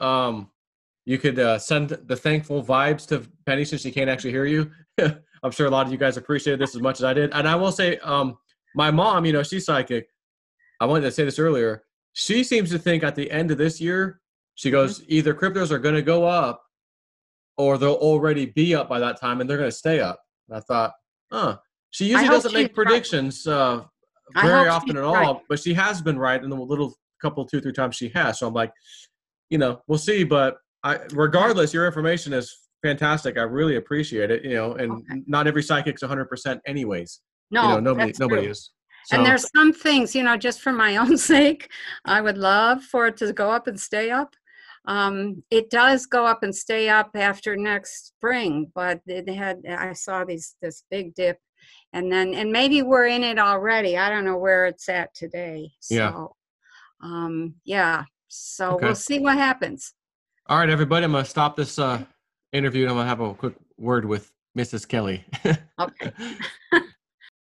you could send the thankful vibes to Penny, since she can't actually hear you. I'm sure a lot of you guys appreciated this as much as I did. And I will say, my mom, she's psychic. I wanted to say this earlier. She seems to think at the end of this year, she goes, either Kryptos are going to go up, or they'll already be up by that time, and they're going to stay up. And I thought, she usually doesn't make predictions very often at all, but she has been right in the little couple, 2, 3 times she has. So I'm like, we'll see. But regardless, your information is fantastic. I really appreciate it. And not every psychic's 100% anyways. No, nobody is. So. And there's some things, just for my own sake, I would love for it to go up and stay up. It does go up and stay up after next spring, but I saw this big dip, and maybe we're in it already. I don't know where it's at today. So, so we'll see what happens. All right, everybody, I'm going to stop this interview, and I'm going to have a quick word with Mrs. Kelly. Okay.